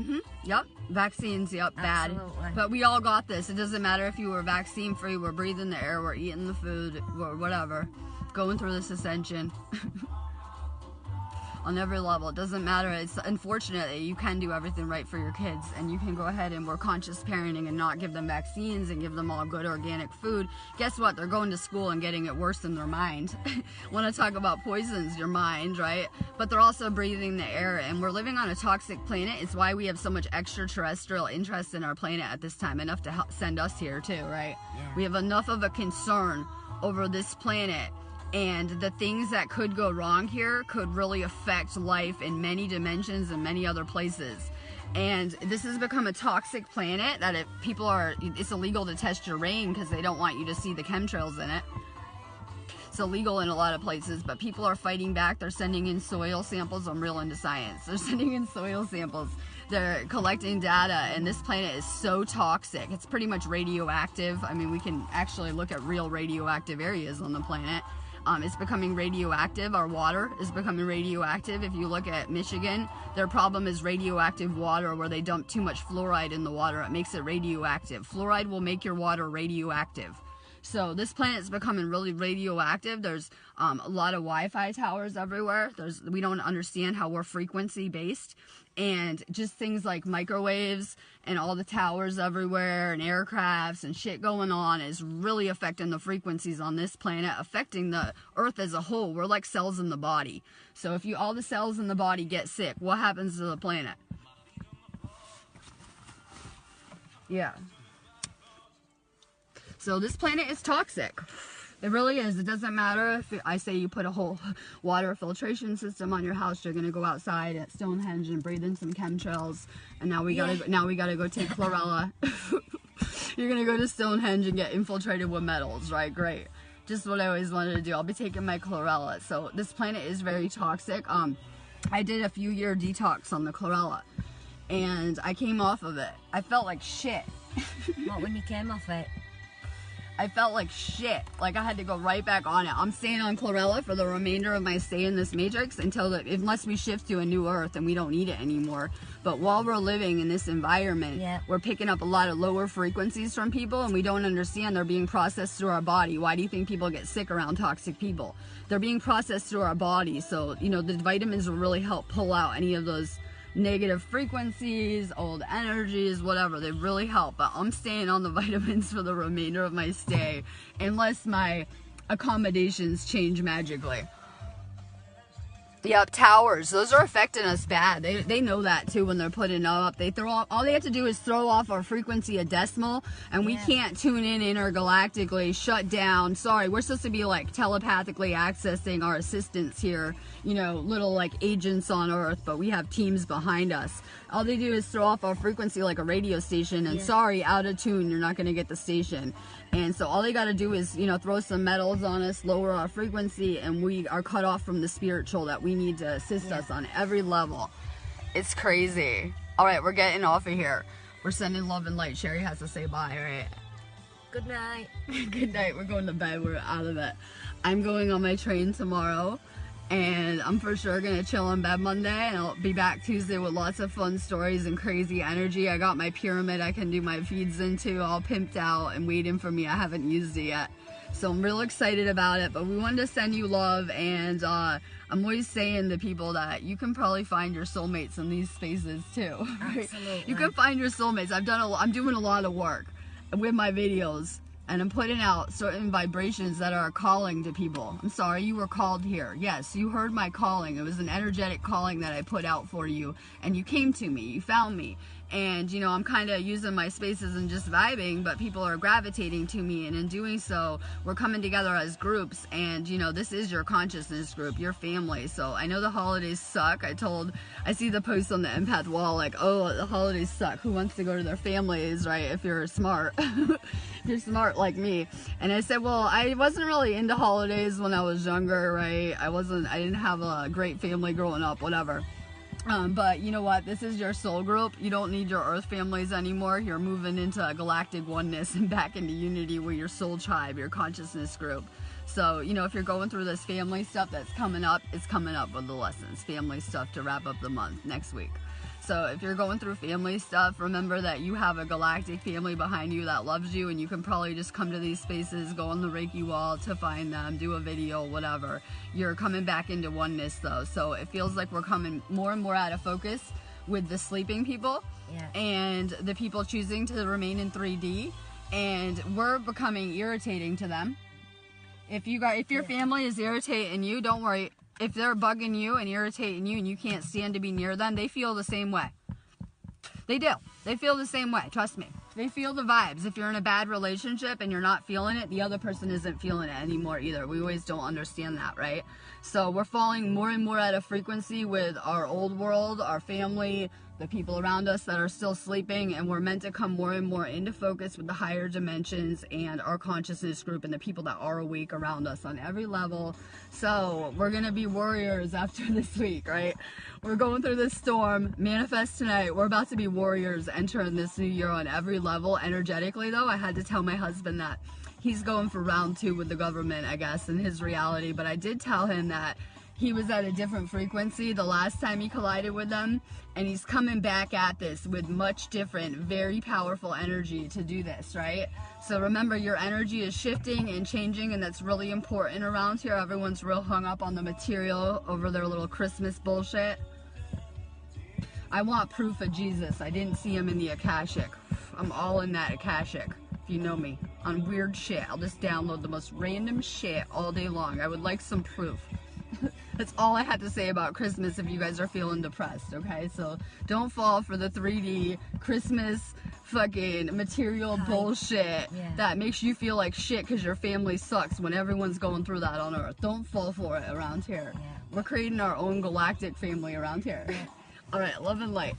Yep, vaccines, yep, bad. Absolutely. But we all got this. It doesn't matter if you were vaccine free, we're breathing the air, we're eating the food, or whatever. Going through this ascension. On every level, it doesn't matter. It's unfortunate that you can do everything right for your kids and you can go ahead and work conscious parenting and not give them vaccines and give them all good organic food. Guess what? They're going to school and getting it worse in their mind. Want to talk about poisons your mind, right? But they're also breathing the air, and we're living on a toxic planet. It's why we have so much extraterrestrial interest in our planet at this time, enough to help send us here too, right? Yeah. We have enough of a concern over this planet. And the things that could go wrong here could really affect life in many dimensions and many other places. And this has become a toxic planet that it's illegal to test your rain because they don't want you to see the chemtrails in it. It's illegal in a lot of places, but people are fighting back. They're sending in soil samples. I'm real into science. They're sending in soil samples. They're collecting data, and this planet is so toxic. It's pretty much radioactive. I mean, we can actually look at real radioactive areas on the planet. It's becoming radioactive. Our water is becoming radioactive. If you look at Michigan, their problem is radioactive water, where they dump too much fluoride in the water. It makes it radioactive. Fluoride will make your water radioactive. So this planet is becoming really radioactive. There's a lot of Wi-Fi towers everywhere. We don't understand how we're frequency based. And just things like microwaves and all the towers everywhere and aircrafts and shit going on is really affecting the frequencies on this planet, affecting the earth as a whole. We're like cells in the body. So if all the cells in the body get sick, what happens to the planet? Yeah. So this planet is toxic. It really is. It doesn't matter if I say you put a whole water filtration system on your house. You're gonna go outside at Stonehenge and breathe in some chemtrails. And now we gotta go take chlorella. You're gonna go to Stonehenge and get infiltrated with metals, right? Great. Just what I always wanted to do. I'll be taking my chlorella. So this planet is very toxic. I did a few-year detox on the chlorella, and I came off of it. I felt like shit. What when you came off it? I felt like shit. Like I had to go right back on it. I'm staying on chlorella for the remainder of my stay in this matrix unless we shift to a new earth and we don't need it anymore. But while we're living in this environment, we're picking up a lot of lower frequencies from people, and we don't understand they're being processed through our body. Why do you think people get sick around toxic people? They're being processed through our body. So, you know, the vitamins will really help pull out any of those negative frequencies, old energies, whatever. They really help. But I'm staying on the vitamins for the remainder of my stay unless my accommodations change magically. Yep, towers. Those are affecting us bad. They know that too when they're putting up. All they have to do is throw off our frequency a decimal, and we can't tune in intergalactically, shut down. Sorry, we're supposed to be like telepathically accessing our assistants here, you know, little like agents on Earth, but we have teams behind us. All they do is throw off our frequency like a radio station, and sorry, out of tune, you're not going to get the station. And so all they got to do is, you know, throw some metals on us, lower our frequency, and we are cut off from the spiritual that we need to assist us on every level. It's crazy. All right, we're getting off of here. We're sending love and light. Sherry has to say bye, right? Good night. Good night. We're going to bed. We're out of it. I'm going on my train tomorrow, and I'm for sure going to chill in bed Monday, and I'll be back Tuesday with lots of fun stories and crazy energy. I got my pyramid I can do my feeds into all pimped out and waiting for me. I haven't used it yet. So I'm real excited about it, but we wanted to send you love, and I'm always saying to people that you can probably find your soulmates in these spaces too. Right? Absolutely. You can find your soulmates. I'm doing a lot of work with my videos, and I'm putting out certain vibrations that are calling to people. I'm sorry, you were called here. Yes, you heard my calling. It was an energetic calling that I put out for you, and you came to me, you found me. And, you know, I'm kind of using my spaces and just vibing, but people are gravitating to me, and in doing so, we're coming together as groups, and, you know, this is your consciousness group, your family. So I know the holidays suck. I see the post on the empath wall like, oh, the holidays suck. Who wants to go to their families, right, if you're smart? If you're smart like me. And I said, well, I wasn't really into holidays when I was younger, right? I didn't have a great family growing up, whatever. But you know what? This is your soul group. You don't need your earth families anymore. You're moving into galactic oneness and back into unity with your soul tribe, your consciousness group. So, you know, if you're going through this family stuff that's coming up, it's coming up with the lessons. Family stuff to wrap up the month next week. So if you're going through family stuff, remember that you have a galactic family behind you that loves you, and you can probably just come to these spaces, go on the Reiki wall to find them, do a video, whatever. You're coming back into oneness though, so it feels like we're coming more and more out of focus with the sleeping people and the people choosing to remain in 3D, and we're becoming irritating to them. If your family is irritating you, don't worry. If they're bugging you and irritating you and you can't stand to be near them, they feel the same way. They do. They feel the same way. Trust me. They feel the vibes. If you're in a bad relationship and you're not feeling it, the other person isn't feeling it anymore either. We always don't understand that, right? So we're falling more and more out of frequency with our old world, our family, the people around us that are still sleeping, and we're meant to come more and more into focus with the higher dimensions and our consciousness group and the people that are awake around us on every level. So we're gonna be warriors after this week, right? We're going through this storm. Manifest tonight. We're about to be warriors entering this new year on every level. Energetically though, I had to tell my husband that he's going for round 2 with the government, I guess, in his reality, but I did tell him that he was at a different frequency the last time he collided with them, and he's coming back at this with much different, very powerful energy to do this, right? So remember, your energy is shifting and changing, and that's really important around here. Everyone's real hung up on the material over their little Christmas bullshit. I want proof of Jesus. I didn't see him in the Akashic. I'm all in that Akashic, if you know me, on weird shit. I'll just download the most random shit all day long. I would like some proof. That's all I had to say about Christmas if you guys are feeling depressed, okay? So don't fall for the 3D Christmas fucking material bullshit that makes you feel like shit because your family sucks when everyone's going through that on Earth. Don't fall for it around here. We're creating our own galactic family around here. All right, love and light.